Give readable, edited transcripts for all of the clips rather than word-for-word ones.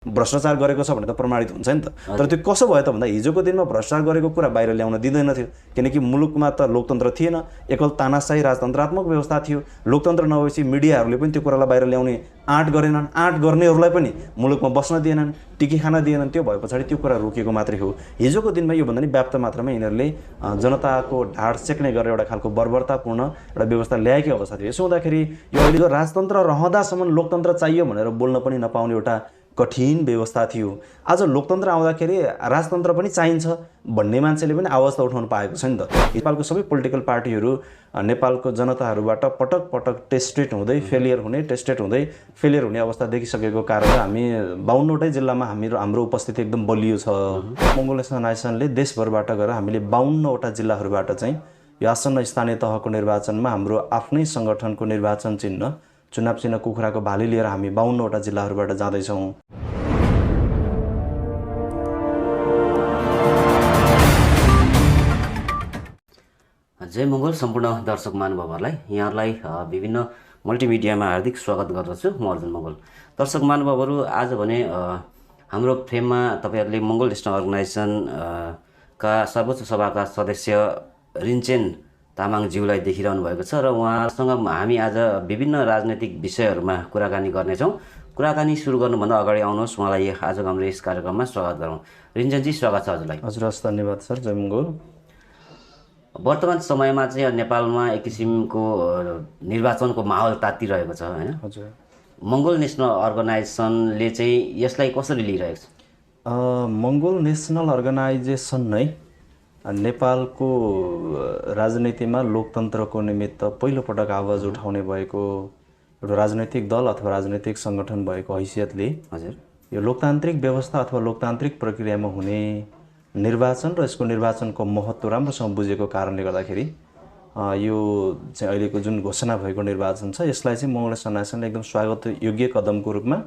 भ्रष्टाचार गरेको छ भने त प्रमाणित हुन्छ नि त। तर त्यो कसो भयो त भन्दा हिजोको दिनमा भ्रष्टाचार गरेको कुरा बाहिर ल्याउन दिँदैन थियो, किनकि मुलुकमा त लोकतन्त्र थिएन, एकल तानाशाही राजतन्त्रात्मक व्यवस्था थियो। लोकतन्त्र नभएपछि मिडियाहरूले पनि त्यो कुरालाई बाहिर ल्याउने आँट गरेनन्, आँट गर्नेहरूलाई पनि मुलुकमा बस्न दिएनन्, टिकी खान दिएनन्। त्यो भए पछाडि त्यो कुरा रोकिएको मात्रै हो। हिजोको दिनमा योभन्दा नि व्याप्त मात्रामा यिनीहरूले जनताको ढाड सेक्ने गरेर एउटा खालको बर्बरतापूर्ण एउटा व्यवस्था ल्याएकै अवस्था थियो। यसो हुँदाखेरि यो अहिले राजतन्त्र रहँदासम्म लोकतन्त्र चाहियो भनेर बोल्न पनि नपाउने एउटा कठिन व्यवस्था थियो। आज लोकतन्त्र आउँदाखेरि राजतन्त्र पनि चाहिन्छ भन्ने मान्छेले पनि आवाज त उठाउन पाएको छ नि त। नेपालको सबै पोलिटिकल पार्टीहरू नेपालको जनताहरूबाट पटक पटक टेस्टेड हुँदै फेलियर हुने, टेस्टेड हुँदै फेलियर हुने अवस्था देखिसकेको कारणले हामी 52वटै जिल्लामा हाम्रो उपस्थिति एकदम बलियो छ। मङ्गोल नेसनल अर्गनाइजेसनले देशभरबाट गएर हामीले 52वटा जिल्लाहरूबाट चाहिँ यो आसन्न स्थानीय तहको निर्वाचनमा हाम्रो आफ्नै सङ्गठनको निर्वाचन चिन्ह चुनाव चिन्ह कुखुराको भाली लिएर हामी 52वटा जिल्लाहरूबाट जाँदैछौँ। जय मङ्गल सम्पूर्ण दर्शक महानुभावहरूलाई, यहाँहरूलाई विभिन्न मल्टिमिडियामा हार्दिक स्वागत गर्दछु। म अर्जुन मङ्गल। दर्शक महानुभावहरू, आज भने हाम्रो फ्रेममा तपाईँहरूले मङ्गोल नेसनल अर्गनाइजेसन का सर्वोच्च सभाका सदस्य रिन्चेन तामाङज्यूलाई देखिरहनु भएको छ र उहाँसँग हामी आज विभिन्न राजनैतिक विषयहरूमा कुराकानी गर्नेछौँ। कुराकानी सुरु गर्नुभन्दा अगाडि आउनुहोस् उहाँलाई आजको हाम्रो यस कार्यक्रममा स्वागत गरौँ। रिन्चेनजी, स्वागत छ हजुरलाई। हजुर, हस्, धन्यवाद सर। जय मङ्गल। वर्तमान समयमा चाहिँ नेपालमा एक किसिमको निर्वाचनको माहौल तातिरहेको छ होइन? हजुर। मङ्गोल नेसनल अर्गनाइजेसनले चाहिँ यसलाई कसरी लिइरहेको छ? मङ्गोल नेसनल अर्गनाइजेसन नै नेपालको राजनीतिमा लोकतन्त्रको निमित्त पहिलोपटक आवाज उठाउने भएको एउटा राजनैतिक दल अथवा राजनैतिक सङ्गठन भएको हैसियतले हजुर यो लोकतान्त्रिक व्यवस्था अथवा लोकतान्त्रिक प्रक्रियामा हुने निर्वाचन र यसको निर्वाचनको महत्त्व राम्रोसँग बुझेको कारणले गर्दाखेरि यो चाहिँ अहिलेको जुन घोषणा भएको निर्वाचन छ यसलाई चाहिँ मङ्गोल नेसनल अर्गनाइजेसनले एकदम स्वागत योग्य कदमको रूपमा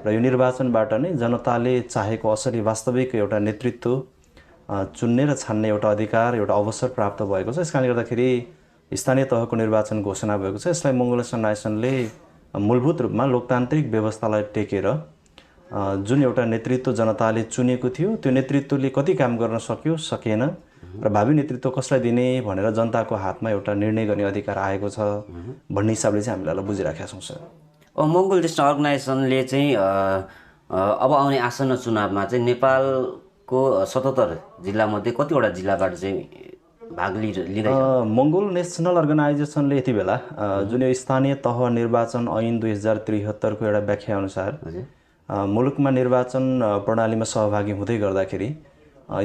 र यो निर्वाचनबाट नै जनताले चाहेको असली वास्तविक एउटा नेतृत्व चुन्ने र छान्ने एउटा अधिकार, एउटा अवसर प्राप्त भएको छ। यसकारणले गर्दाखेरि स्थानीय तहको निर्वाचन घोषणा भएको छ। यसलाई मङ्गोल नेसनल अर्गनाइजेसनले मूलभूत रूपमा लोकतान्त्रिक व्यवस्थालाई टेकेर जुन एउटा नेतृत्व जनताले चुनेको थियो त्यो नेतृत्वले कति काम गर्न सक्यो, सकेन र भावी नेतृत्व कसलाई दिने भनेर जनताको हातमा एउटा निर्णय गर्ने अधिकार आएको छ भन्ने हिसाबले चाहिँ हामीले बुझिराखेका छौँ सर। मङ्गोल नेसनल अर्गनाइजेसनले चाहिँ अब आउने आसन्न चुनावमा चाहिँ नेपालको 77 जिल्लामध्ये कतिवटा जिल्लाबाट चाहिँ भाग लिँदैछ? मङ्गोल नेसनल अर्गनाइजेसनले यति बेला जुन यो स्थानीय तह निर्वाचन ऐन 2073 को एउटा व्याख्या अनुसार मुलुकमा निर्वाचन प्रणालीमा सहभागी हुँदै गर्दाखेरि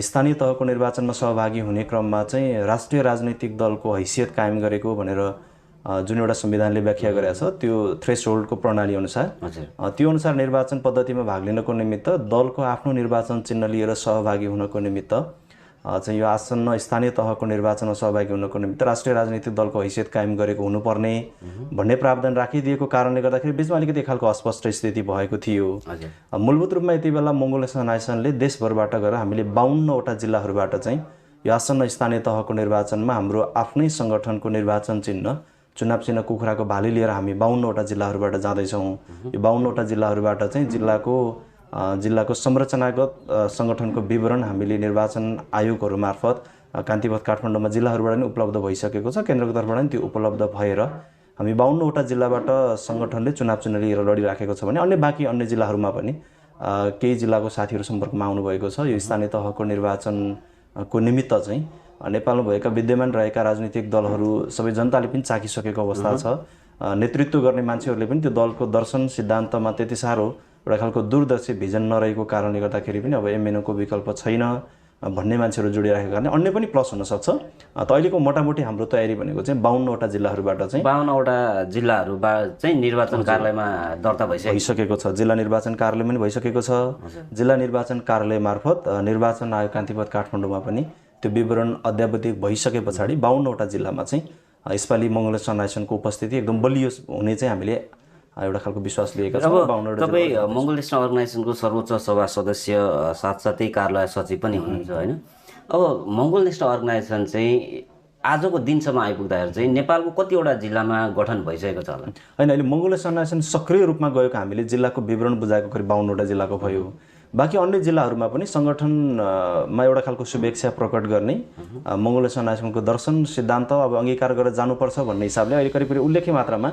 स्थानीय तहको निर्वाचनमा सहभागी हुने क्रममा चाहिँ राष्ट्रिय राजनैतिक दलको हैसियत कायम गरेको भनेर जुन एउटा संविधानले व्याख्या गरेको छ त्यो थ्रेसहोल्डको प्रणाली अनुसार त्यो अनुसार निर्वाचन पद्धतिमा भाग लिनको निमित्त दलको आफ्नो निर्वाचन चिन्ह लिएर सहभागी हुनको निमित्त चाहिँ यो आसन्न स्थानीय तहको निर्वाचनमा सहभागी हुनको निमित्त राष्ट्रिय राजनीतिक दलको हैसियत कायम गरेको हुनुपर्ने भन्ने प्रावधान राखिदिएको कारणले गर्दाखेरि बिचमा अलिकति खालको अस्पष्ट स्थिति भएको थियो। मूलभूत रूपमा यति बेला मङ्गोल नेसनल अर्गनाइजेसनले देशभरबाट गएर हामीले 52वटा जिल्लाहरूबाट चाहिँ यो आसन्न स्थानीय तहको निर्वाचनमा हाम्रो आफ्नै सङ्गठनको निर्वाचन चिन्ह चुनाव चिन्ह कुखुराको भाली लिएर हामी 52वटा जिल्लाहरूबाट जाँदैछौँ। यो 52वटा जिल्लाहरूबाट चाहिँ जिल्लाको संरचनागत सङ्गठनको विवरण हामीले निर्वाचन आयोगहरू मार्फत कान्तिपथ काठमाडौँमा जिल्लाहरूबाट नै उपलब्ध भइसकेको छ। केन्द्रको तर्फबाट नि त्यो उपलब्ध भएर हामी 52वटा जिल्लाबाट सङ्गठनले चुनाव चिन्ह लिएर लडिराखेको छ भने अन्य जिल्लाहरूमा पनि केही जिल्लाको साथीहरू सम्पर्कमा आउनुभएको छ। यो स्थानीय तहको निर्वाचनको निमित्त चाहिँ नेपालमा भएका विद्यमान रहेका राजनीतिक दलहरू सबै जनताले पनि चाखिसकेको अवस्था छ। नेतृत्व गर्ने मान्छेहरूले पनि त्यो दलको दर्शन सिद्धान्तमा त्यति साह्रो एउटा खालको दूरदर्शी भिजन नरहेको कारणले गर्दाखेरि पनि अब एमएनओको विकल्प छैन भन्ने मान्छेहरू जोडिराखेको कारणले अन्य पनि प्लस हुनसक्छ। त अहिलेको मोटामोटी हाम्रो तयारी भनेको चाहिँ 52वटा जिल्लाहरूबाट चाहिँ 52वटा जिल्लाहरूबाट चाहिँ निर्वाचन कार्यालयमा दर्ता भइसकेको छ। जिल्ला निर्वाचन कार्यालय पनि भइसकेको छ। जिल्ला निर्वाचन कार्यालय मार्फत निर्वाचन आयोग कान्तिपथ काठमाडौँमा पनि त्यो विवरण अद्यावधिक भइसके पछाडि 52वटा जिल्लामा चाहिँ यसपालि मङ्गोल नेसनल अर्गनाइजेसनको उपस्थिति एकदम बलियो हुने चाहिँ हामीले एउटा खालको विश्वास लिएका छौँ। तपाईँ मङ्गोल नेसनल अर्गनाइजेसनको सर्वोच्च सभा सदस्य साथसाथै कार्यालय सचिव पनि हुनुहुन्छ होइन? अब मङ्गोल नेसनल अर्गनाइजेसन चाहिँ आजको दिनसम्म आइपुग्दाखेरि चाहिँ नेपालको कतिवटा जिल्लामा गठन भइसकेको छ होला? होइन, अहिले मङ्गोलिया सन्यासन सक्रिय रूपमा गएको हामीले जिल्लाको विवरण बुझाएको करिब 52वटा जिल्लाको भयो। बाँकी अन्य जिल्लाहरूमा पनि सङ्गठनमा एउटा खालको शुभेच्छा प्रकट गर्ने मङ्गोलिया सन्यासनको दर्शन सिद्धान्त अब अङ्गीकार गरेर जानुपर्छ भन्ने हिसाबले अहिले करिब उल्लेख्य मात्रामा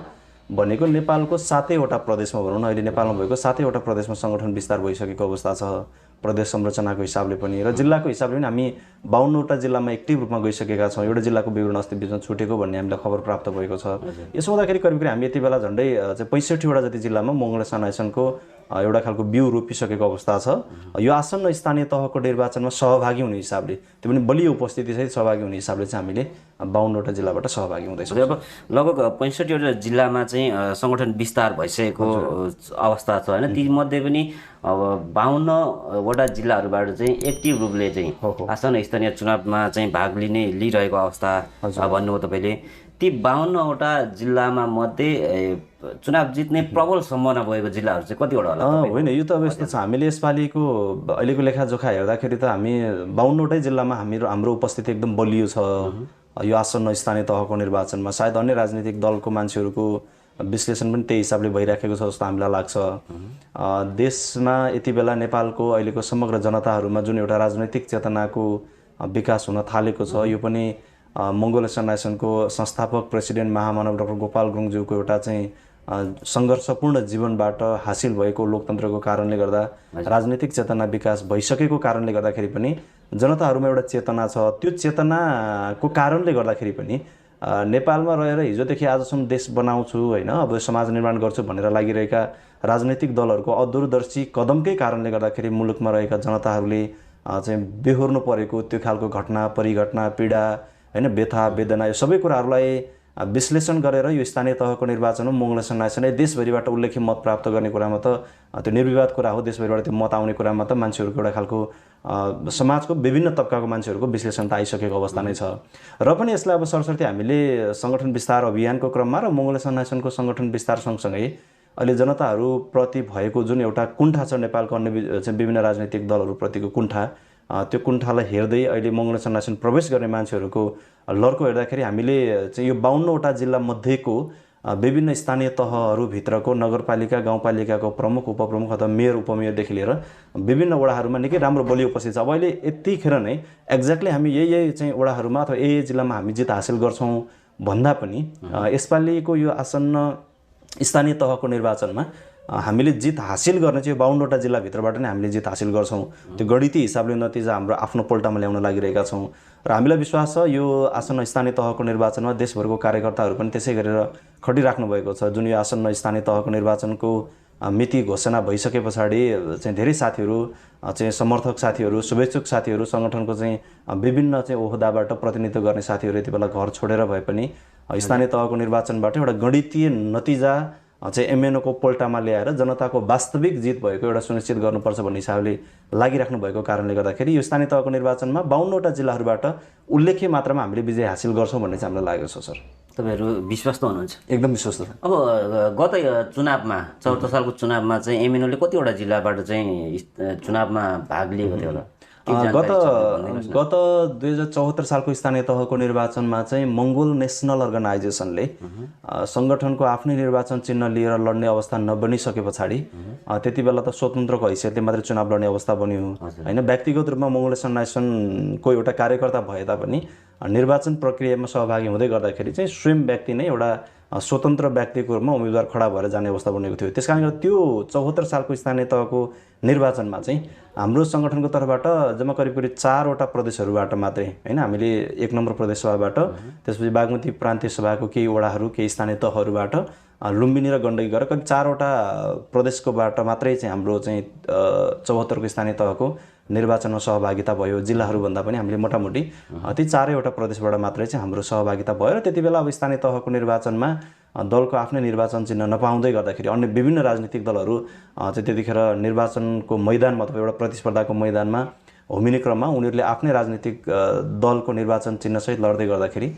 भनेको नेपालको 7वटा प्रदेशमा भनौँ न, अहिले नेपालमा भएको 7वटा प्रदेशमा सङ्गठन विस्तार भइसकेको अवस्था छ प्रदेश संरचनाको हिसाबले पनि, र जिल्लाको हिसाबले पनि हामी 52वटा जिल्लामा एक्टिभ रूपमा गइसकेका छौँ। एउटा जिल्लाको विवरण अस्ति बिचमा छुटेको भन्ने हामीलाई खबर प्राप्त भएको छ। यसो हुँदाखेरि करिब हामी यति बेला झन्डै 65वटा जति जिल्लामा मङ्गोलिया सन्यासनको एउटा खालको बिउ रोपिसकेको अवस्था छ। यो आसन्न स्थानीय तहको निर्वाचनमा सहभागी हुने हिसाबले, त्यो पनि बलियो उपस्थितिसहित सहभागी हुने हिसाबले चाहिँ हामीले 52वटा जिल्लाबाट सहभागी हुँदैछौँ। अब लगभग 65वटा जिल्लामा चाहिँ सङ्गठन विस्तार भइसकेको अवस्था छ होइन? तीमध्ये पनि अब 52वटा जिल्लाहरूबाट चाहिँ एक्टिभ रूपले चाहिँ आसन्न स्थानीय चुनावमा चाहिँ भाग लिइरहेको अवस्था भन्नुभयो तपाईँले। ती 52वटा जिल्लामा मध्ये चुनाव जित्ने प्रबल सम्भावना भएको जिल्लाहरू चाहिँ कतिवटा होला? होइन, यो त अब यस्तो छ, हामीले यसपालिको अहिलेको लेखाजोखा हेर्दाखेरि त हामी 52वटै जिल्लामा हाम्रो उपस्थिति एकदम बलियो छ। यो आसन्न स्थानीय तहको निर्वाचनमा सायद अन्य राजनीतिक दलको मान्छेहरूको विश्लेषण पनि त्यही हिसाबले भइराखेको छ जस्तो हामीलाई लाग्छ। देशमा यति बेला नेपालको अहिलेको समग्र जनताहरूमा जुन एउटा राजनैतिक चेतनाको विकास हुन थालेको छ, यो पनि मङ्गोलिया सन्यासनको संस्थापक प्रेसिडेन्ट महामानव डाक्टर गोपाल गुरुङज्यूको एउटा चाहिँ सङ्घर्षपूर्ण जीवनबाट हासिल भएको लोकतन्त्रको कारणले गर्दा, राजनीतिक चेतना विकास भइसकेको कारणले गर्दाखेरि पनि जनताहरूमा एउटा चेतना छ। त्यो चेतनाको कारणले गर्दाखेरि पनि नेपालमा रहेर हिजोदेखि आजसम्म देश बनाउँछु होइन, अब समाज निर्माण गर्छु भनेर लागिरहेका राजनैतिक दलहरूको अदूरदर्शी कदमकै कारणले गर्दाखेरि मुलुकमा रहेका जनताहरूले चाहिँ बेहोर्नु परेको त्यो खालको घटना परिघटना पीडा होइन, व्यथा वेदना यो सबै कुराहरूलाई विश्लेषण गरेर यो स्थानीय तहको निर्वाचनमा मङ्गोलिया सन्यासनले देशभरिबाट उल्लेख्य मत प्राप्त गर्ने कुरामा त त्यो निर्विवाद कुरा हो। देशभरिबाट त्यो मत आउने कुरामा त मान्छेहरूको एउटा खालको समाजको विभिन्न तबकाको मान्छेहरूको विश्लेषण त आइसकेको अवस्था नै छ। र पनि यसलाई अब सरसर्ती हामीले सङ्गठन विस्तार अभियानको क्रममा र मङ्गोलिया सन्यासनको सङ्गठन विस्तार सँगसँगै अहिले जनताहरूप्रति भएको जुन एउटा कुण्ठा छ, नेपालको अन्य विभिन्न राजनीतिक दलहरूप्रतिको कुण्ठा, त्यो कुण्ठालाई हेर्दै अहिले मङ्गोलिया सन्यासन प्रवेश गर्ने मान्छेहरूको लर्को हेर्दाखेरि हामीले चाहिँ यो 52वटा जिल्ला मध्येको विभिन्न स्थानीय तहहरूभित्रको नगरपालिका गाउँपालिकाको प्रमुख उपप्रमुख अथवा मेयर उपमेयरदेखि लिएर विभिन्न वडाहरूमा निकै राम्रो बलियो उपस्थिति छ। अब अहिले यतिखेर नै एक्ज्याक्टली हामी यही चाहिँ वडाहरूमा अथवा यही जिल्लामा हामी जित हासिल गर्छौँ भन्दा पनि यसपालिको यो आसन्न स्थानीय तहको निर्वाचनमा हामीले जित हासिल गर्ने चाहिँ 52वटा जिल्लाभित्रबाट नै हामीले जित हासिल गर्छौँ। त्यो गणितीय हिसाबले नतिजा हाम्रो आफ्नो पोल्टामा ल्याउन लागिरहेका छौँ र हामीलाई विश्वास छ यो आसन्न स्थानीय तहको निर्वाचनमा देशभरको कार्यकर्ताहरू पनि त्यसै गरेर खटिराख्नु भएको छ। जुन यो आसन्न स्थानीय तहको निर्वाचनको मिति घोषणा भइसके पछाडि चाहिँ धेरै साथीहरू चाहिँ समर्थक साथीहरू शुभेच्छुक साथीहरू सङ्गठनको चाहिँ विभिन्न चाहिँ ओहदाबाट प्रतिनिधित्व गर्ने साथीहरू यति बेला घर छोडेर भए पनि स्थानीय तहको निर्वाचनबाट एउटा गणितीय नतिजा चाहिँ एमएनओको पोल्टामा ल्याएर जनताको वास्तविक जित भएको एउटा सुनिश्चित गर्नुपर्छ भन्ने हिसाबले लागिराख्नु भएको कारणले गर्दाखेरि यो स्थानीय तहको निर्वाचनमा 52वटा जिल्लाहरूबाट उल्लेख्य मात्रामा हामीले विजय हासिल गर्छौँ भन्ने चाहिँ हामीलाई लागेको छ। सर, तपाईँहरू विश्वस्त हुनुहुन्छ? एकदम विश्वस्त। अब गत चुनावमा 74 सालको चुनावमा चाहिँ एमएनओले कतिवटा जिल्लाबाट चाहिँ चुनावमा भाग लिएको थियो होला? गत 2074 सालको स्थानीय तहको निर्वाचनमा चाहिँ मङ्गोल नेसनल अर्गनाइजेसनले सङ्गठनको आफ्नै निर्वाचन चिन्ह लिएर लड्ने अवस्था नबनिसके पछाडि त्यति बेला त स्वतन्त्रको हैसियतले मात्रै चुनाव लड्ने अवस्था बन्यो होइन। व्यक्तिगत रूपमा मङ्गोलिया सन्यासनको एउटा कार्यकर्ता भए तापनि निर्वाचन प्रक्रियामा सहभागी हुँदै गर्दाखेरि चाहिँ स्वयं व्यक्ति नै एउटा स्वतन्त्र व्यक्तिको रूपमा उम्मेदवार खडा भएर जाने अवस्था बनेको थियो। त्यस कारणले त्यो 74 सालको स्थानीय तहको निर्वाचनमा चाहिँ हाम्रो सङ्गठनको तर्फबाट जम्मा करिब 4वटा प्रदेशहरूबाट मात्रै होइन, हामीले 1 नम्बर प्रदेश सभाबाट, त्यसपछि बागमती प्रान्तीय सभाको केही वडाहरू केही स्थानीय तहहरूबाट, लुम्बिनी र गण्डकी गरेर करिब 4वटा प्रदेशकोबाट मात्रै चाहिँ हाम्रो चाहिँ 74 को स्थानीय तहको निर्वाचनमा सहभागिता भयो। जिल्लाहरूभन्दा पनि हामीले मोटामोटी ती 4वटा प्रदेशबाट मात्रै चाहिँ हाम्रो सहभागिता भयो र त्यति बेला अब स्थानीय तहको निर्वाचनमा दलको आफ्नै निर्वाचन चिन्ह नपाउँदै गर्दाखेरि अन्य विभिन्न राजनीतिक दलहरू चाहिँ त्यतिखेर निर्वाचनको मैदानमा अथवा एउटा प्रतिस्पर्धाको मैदानमा होमिने क्रममा उनीहरूले आफ्नै राजनीतिक दलको निर्वाचन चिन्हसहित लड्दै गर्दाखेरि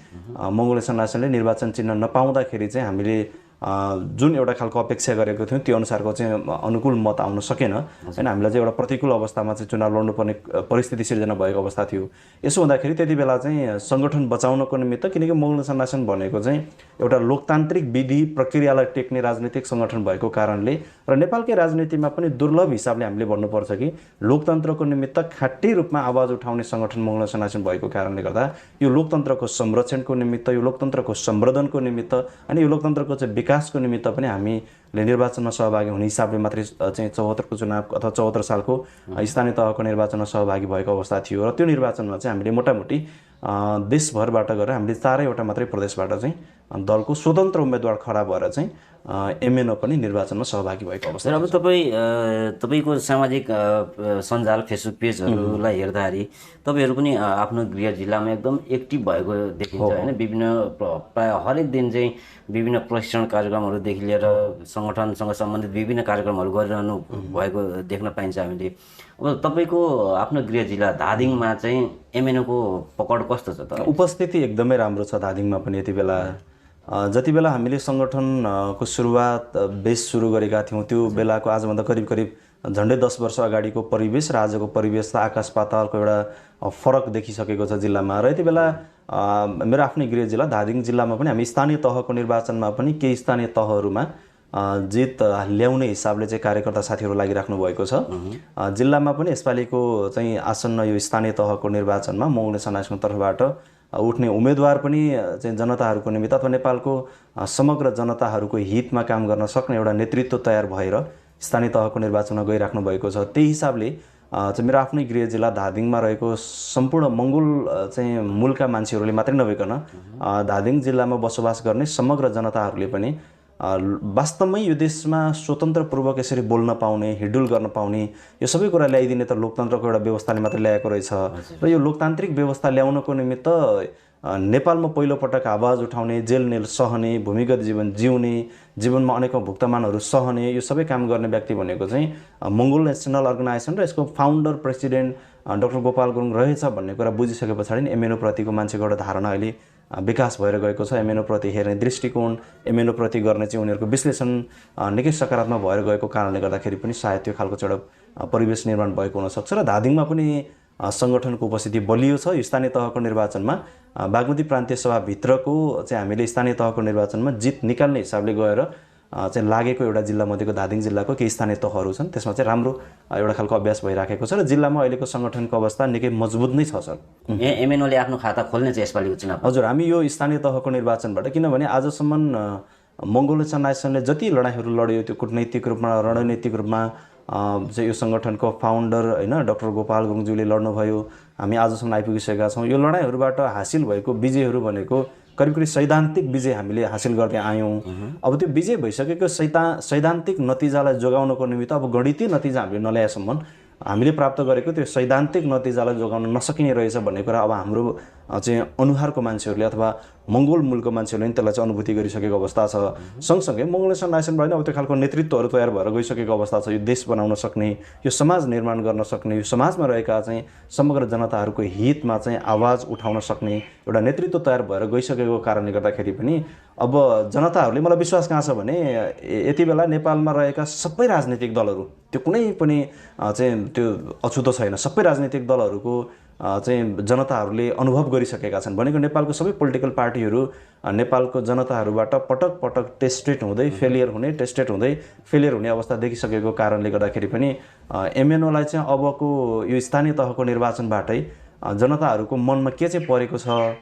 मङ्गोलिया सन्यासनले निर्वाचन चिन्ह नपाउँदाखेरि चाहिँ हामीले जुन एउटा खालको अपेक्षा गरेको थियौँ त्यो अनुसारको चाहिँ अनुकूल मत आउन सकेन होइन। हामीलाई चाहिँ एउटा प्रतिकूल अवस्थामा चाहिँ चुनाव लड्नुपर्ने परिस्थिति सिर्जना भएको अवस्था थियो। यसो हुँदाखेरि त्यति बेला चाहिँ सङ्गठन बचाउनको निमित्त, किनकि मोगल सनासन भनेको चाहिँ एउटा लोकतान्त्रिक विधि प्रक्रियालाई टेक्ने राजनीतिक सङ्गठन भएको कारणले र नेपालकै राजनीतिमा पनि दुर्लभ हिसाबले हामीले भन्नुपर्छ कि लोकतन्त्रको निमित्त खाँटी रूपमा आवाज उठाउने सङ्गठन मोगल सनासन भएको कारणले गर्दा यो लोकतन्त्रको संरक्षणको निमित्त, यो लोकतन्त्रको सम्वर्धनको निमित्त अनि यो लोकतन्त्रको चाहिँ विकासको निमित्त पनि हामीले निर्वाचनमा सहभागी हुने हिसाबले मात्रै चाहिँ 74 को चुनाव अथवा 74 सालको स्थानीय तहको निर्वाचनमा सहभागी भएको अवस्था थियो। र त्यो निर्वाचनमा चाहिँ हामीले मोटामोटी देशभरबाट गएर हामीले 4वटा मात्रै प्रदेशबाट चाहिँ दलको स्वतन्त्र उम्मेदवार खडा भएर चाहिँ एमएनओ पनि निर्वाचनमा सहभागी भएको अवस्था। अब तपाईँको सामाजिक सञ्जाल फेसबुक पेजहरूलाई हेर्दाखेरि तपाईँहरू पनि आफ्नो गृह जिल्लामा एकदम एक्टिभ भएको देखिन्छ होइन। विभिन्न प्राय हरेक दिन चाहिँ विभिन्न प्रशिक्षण कार्यक्रमहरूदेखि लिएर सङ्गठनसँग सम्बन्धित विभिन्न कार्यक्रमहरू गरिरहनु भएको देख्न पाइन्छ हामीले। अब तपाईँको आफ्नो गृह जिल्ला धादिङमा चाहिँ एमएनओको पकड कस्तो छ त? उपस्थिति एकदमै राम्रो छ धादिङमा पनि। यति बेला जति बेला हामीले सङ्गठनको सुरुवात बेस सुरु गरेका थियौँ त्यो बेलाको आजभन्दा करिब झन्डै 10 वर्ष अगाडिको परिवेश र आजको परिवेश त आकाश पातालको एउटा फरक देखिसकेको छ जिल्लामा। र यति बेला मेरो आफ्नै गृह जिल्ला धादिङ जिल्लामा पनि हामी स्थानीय तहको निर्वाचनमा पनि केही स्थानीय तहहरूमा जित ल्याउने हिसाबले चाहिँ कार्यकर्ता साथीहरू लागिराख्नु भएको छ। जिल्लामा पनि यसपालिको चाहिँ आसन्न यो स्थानीय तहको निर्वाचनमा मोगल सनासनको तर्फबाट उठ्ने उम्मेदवार पनि चाहिँ जनताहरूको निमित्त अथवा नेपालको समग्र जनताहरूको हितमा काम गर्न सक्ने एउटा नेतृत्व तयार भएर स्थानीय तहको निर्वाचनमा गइराख्नु भएको छ। त्यही हिसाबले चाहिँ मेरो आफ्नै गृह जिल्ला धादिङमा रहेको सम्पूर्ण मङ्गोल चाहिँ मूलका मान्छेहरूले मात्रै नभइकन धादिङ जिल्लामा बसोबास गर्ने समग्र जनताहरूले पनि वास्तवमै यो देशमा स्वतन्त्रपूर्वक यसरी बोल्न पाउने, हिडुल गर्न पाउने, यो सबै कुरा ल्याइदिने त लोकतन्त्रको एउटा व्यवस्थाले मात्रै ल्याएको रहेछ। र यो लोकतान्त्रिक व्यवस्था ल्याउनको निमित्त नेपालमा पहिलोपटक आवाज उठाउने, जेल नेल सहने, भूमिगत जीवन जिउने, जीवनमा अनेकौँ भुक्तमानहरू सहने, यो सबै काम गर्ने व्यक्ति भनेको चाहिँ मङ्गोल नेसनल अर्गनाइजेसन र यसको founder president doctor Gopal Gurung रहेछ भन्ने कुरा बुझिसके पछाडि नि एमएनओ प्रतिको मान्छेको एउटा धारणा अहिले विकास भएर गएको छ। एमएनओ प्रति हेर्ने दृष्टिकोण, एमएनओ प्रति गर्ने चाहिँ उनीहरूको विश्लेषण निकै सकारात्मक भएर गएको कारणले गर्दाखेरि पनि सायद त्यो खालको चाहिँ एउटा परिवेश निर्माण भएको हुनसक्छ। र धादिङमा पनि सङ्गठनको उपस्थिति बलियो छ। स्थानीय तहको निर्वाचनमा बागमती प्रान्तीय सभाभित्रको चाहिँ हामीले स्थानीय तहको निर्वाचनमा जित निकाल्ने हिसाबले गएर चाहिँ लागेको एउटा जिल्लामध्येको धादिङ जिल्लाको केही स्थानीय तहहरू छन्, त्यसमा चाहिँ राम्रो एउटा खालको अभ्यास भइराखेको छ र जिल्लामा अहिलेको सङ्गठनको अवस्था निकै मजबुत नै छ सर। एमएनओले आफ्नो खाता खोल्ने चाहिँ यसपालिको चुनाव? हजुर, हामी यो स्थानीय तहको निर्वाचनबाट, किनभने आजसम्म मङ्गोल सनासनले जति लडाइँहरू लड्यो त्यो कूटनैतिक रूपमा, रणनैतिक रूपमा चाहिँ यो सङ्गठनको फाउन्डर होइन डाक्टर गोपाल गुरुङज्यूले लड्नुभयो, हामी आजसम्म आइपुगिसकेका छौँ। यो लडाइँहरूबाट हासिल भएको विजयहरू भनेको करिब सैद्धान्तिक विजय हामीले हासिल गर्दै आयौँ। अब त्यो विजय भइसकेको सैद्धान्तिक नतिजालाई जोगाउनको निमित्त अब गणितीय नतिजा हामीले नल्याएसम्म हामीले प्राप्त गरेको त्यो सैद्धान्तिक नतिजालाई जोगाउन नसकिने रहेछ भन्ने कुरा अब हाम्रो चाहिँ अनुहारको मान्छेहरूले अथवा मङ्गोल मूलको मान्छेहरूले पनि त्यसलाई चाहिँ अनुभूति गरिसकेको अवस्था छ। सँगसँगै मङ्गोल सनासन भएन अब त्यो खालको नेतृत्वहरू तयार भएर गइसकेको अवस्था छ। यो देश बनाउन सक्ने, यो समाज निर्माण गर्न सक्ने, यो समाजमा रहेका चाहिँ समग्र जनताहरूको हितमा चाहिँ आवाज उठाउन सक्ने एउटा नेतृत्व तयार भएर गइसकेको कारणले गर्दाखेरि पनि अब जनताहरूले, मलाई विश्वास कहाँ छ भने यति बेला नेपालमा रहेका सबै राजनीतिक दलहरू, त्यो कुनै पनि चाहिँ त्यो अछुतो छैन, सबै राजनीतिक दलहरूको चाहिँ जनताहरूले अनुभव गरिसकेका छन्। भनेको नेपालको सबै पोलिटिकल पार्टीहरू नेपालको जनताहरूबाट पटक पटक टेस्टेड हुँदै फेलियर हुने, टेस्टेड हुँदै फेलियर हुने अवस्था देखिसकेको कारणले गर्दाखेरि पनि एमएनओलाई चाहिँ अबको यो स्थानीय तहको निर्वाचनबाटै जनताहरूको मनमा के चाहिँ परेको छ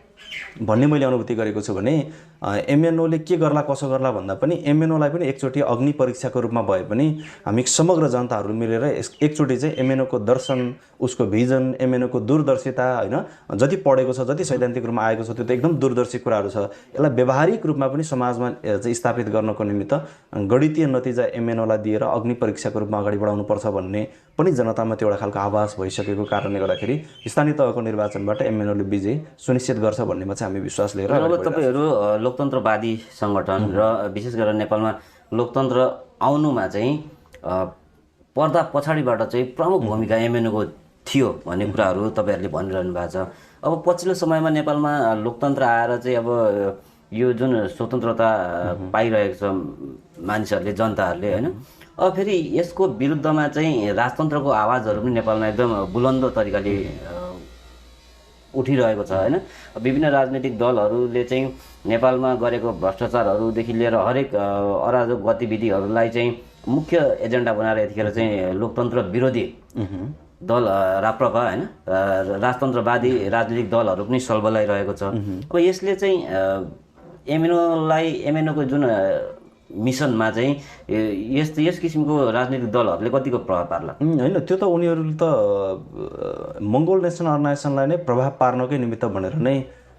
भन्ने मैले अनुभूति गरेको छु भने एमएनओले के गर्ला कसो गर्ला भन्दा पनि एमएनओलाई पनि एकचोटि अग्नि परीक्षाको रूपमा भए पनि हामी समग्र जनताहरू मिलेर एकचोटि चाहिँ एमएनओको दर्शन, उसको भिजन, एमएनओको दूरदर्शिता होइन जति पढेको छ, जति सैद्धान्तिक रूपमा आएको छ त्यो त एकदम दूरदर्शी कुराहरू छ। यसलाई व्यावहारिक रूपमा पनि समाजमा चाहिँ स्थापित गर्नको निमित्त गणितीय नतिजा एमएनओलाई दिएर अग्नि परीक्षाको रूपमा अगाडि बढाउनुपर्छ भन्ने पनि जनतामा त्यो एउटा खालको आवाज भइसकेको कारणले गर्दाखेरि स्थानीय तहको निर्वाचनबाट एमएनओले विजय सुनिश्चित गर्छ भन्नेमा चाहिँ हामी विश्वास लिएर। अब तपाईँहरू लोकतन्त्रवादी सङ्गठन र विशेष गरेर नेपालमा लोकतन्त्र आउनुमा चाहिँ पर्दा पछाडिबाट चाहिँ प्रमुख भूमिका एमएनओको थियो भन्ने कुराहरू तपाईँहरूले भनिरहनु भएको छ। अब पछिल्लो समयमा नेपालमा लोकतन्त्र आएर चाहिँ अब यो जुन स्वतन्त्रता पाइरहेको छ मानिसहरूले, जनताहरूले होइन, अब फेरि यसको विरुद्धमा चाहिँ राजतन्त्रको आवाजहरू पनि नेपालमा एकदम बुलन्द तरिकाले उठिरहेको छ होइन। विभिन्न राजनीतिक दलहरूले चाहिँ नेपालमा गरेको भ्रष्टाचारहरूदेखि लिएर हरेक अराजक गतिविधिहरूलाई चाहिँ मुख्य एजेन्डा बनाएर यतिखेर चाहिँ लोकतन्त्र विरोधी दल राप्रपा होइन, राजतन्त्रवादी राजनीतिक दलहरू पनि सल्बलाइरहेको छ। अब यसले चाहिँ एमएनओको जुन मिसनमा चाहिँ यस किसिमको राजनीतिक दलहरूले कतिको प्रभाव पार्ला? होइन, त्यो त उनीहरूले त मङ्गोल नेसनल अर्गनाइजेसनलाई नै प्रभाव पार्नकै निमित्त भनेर नै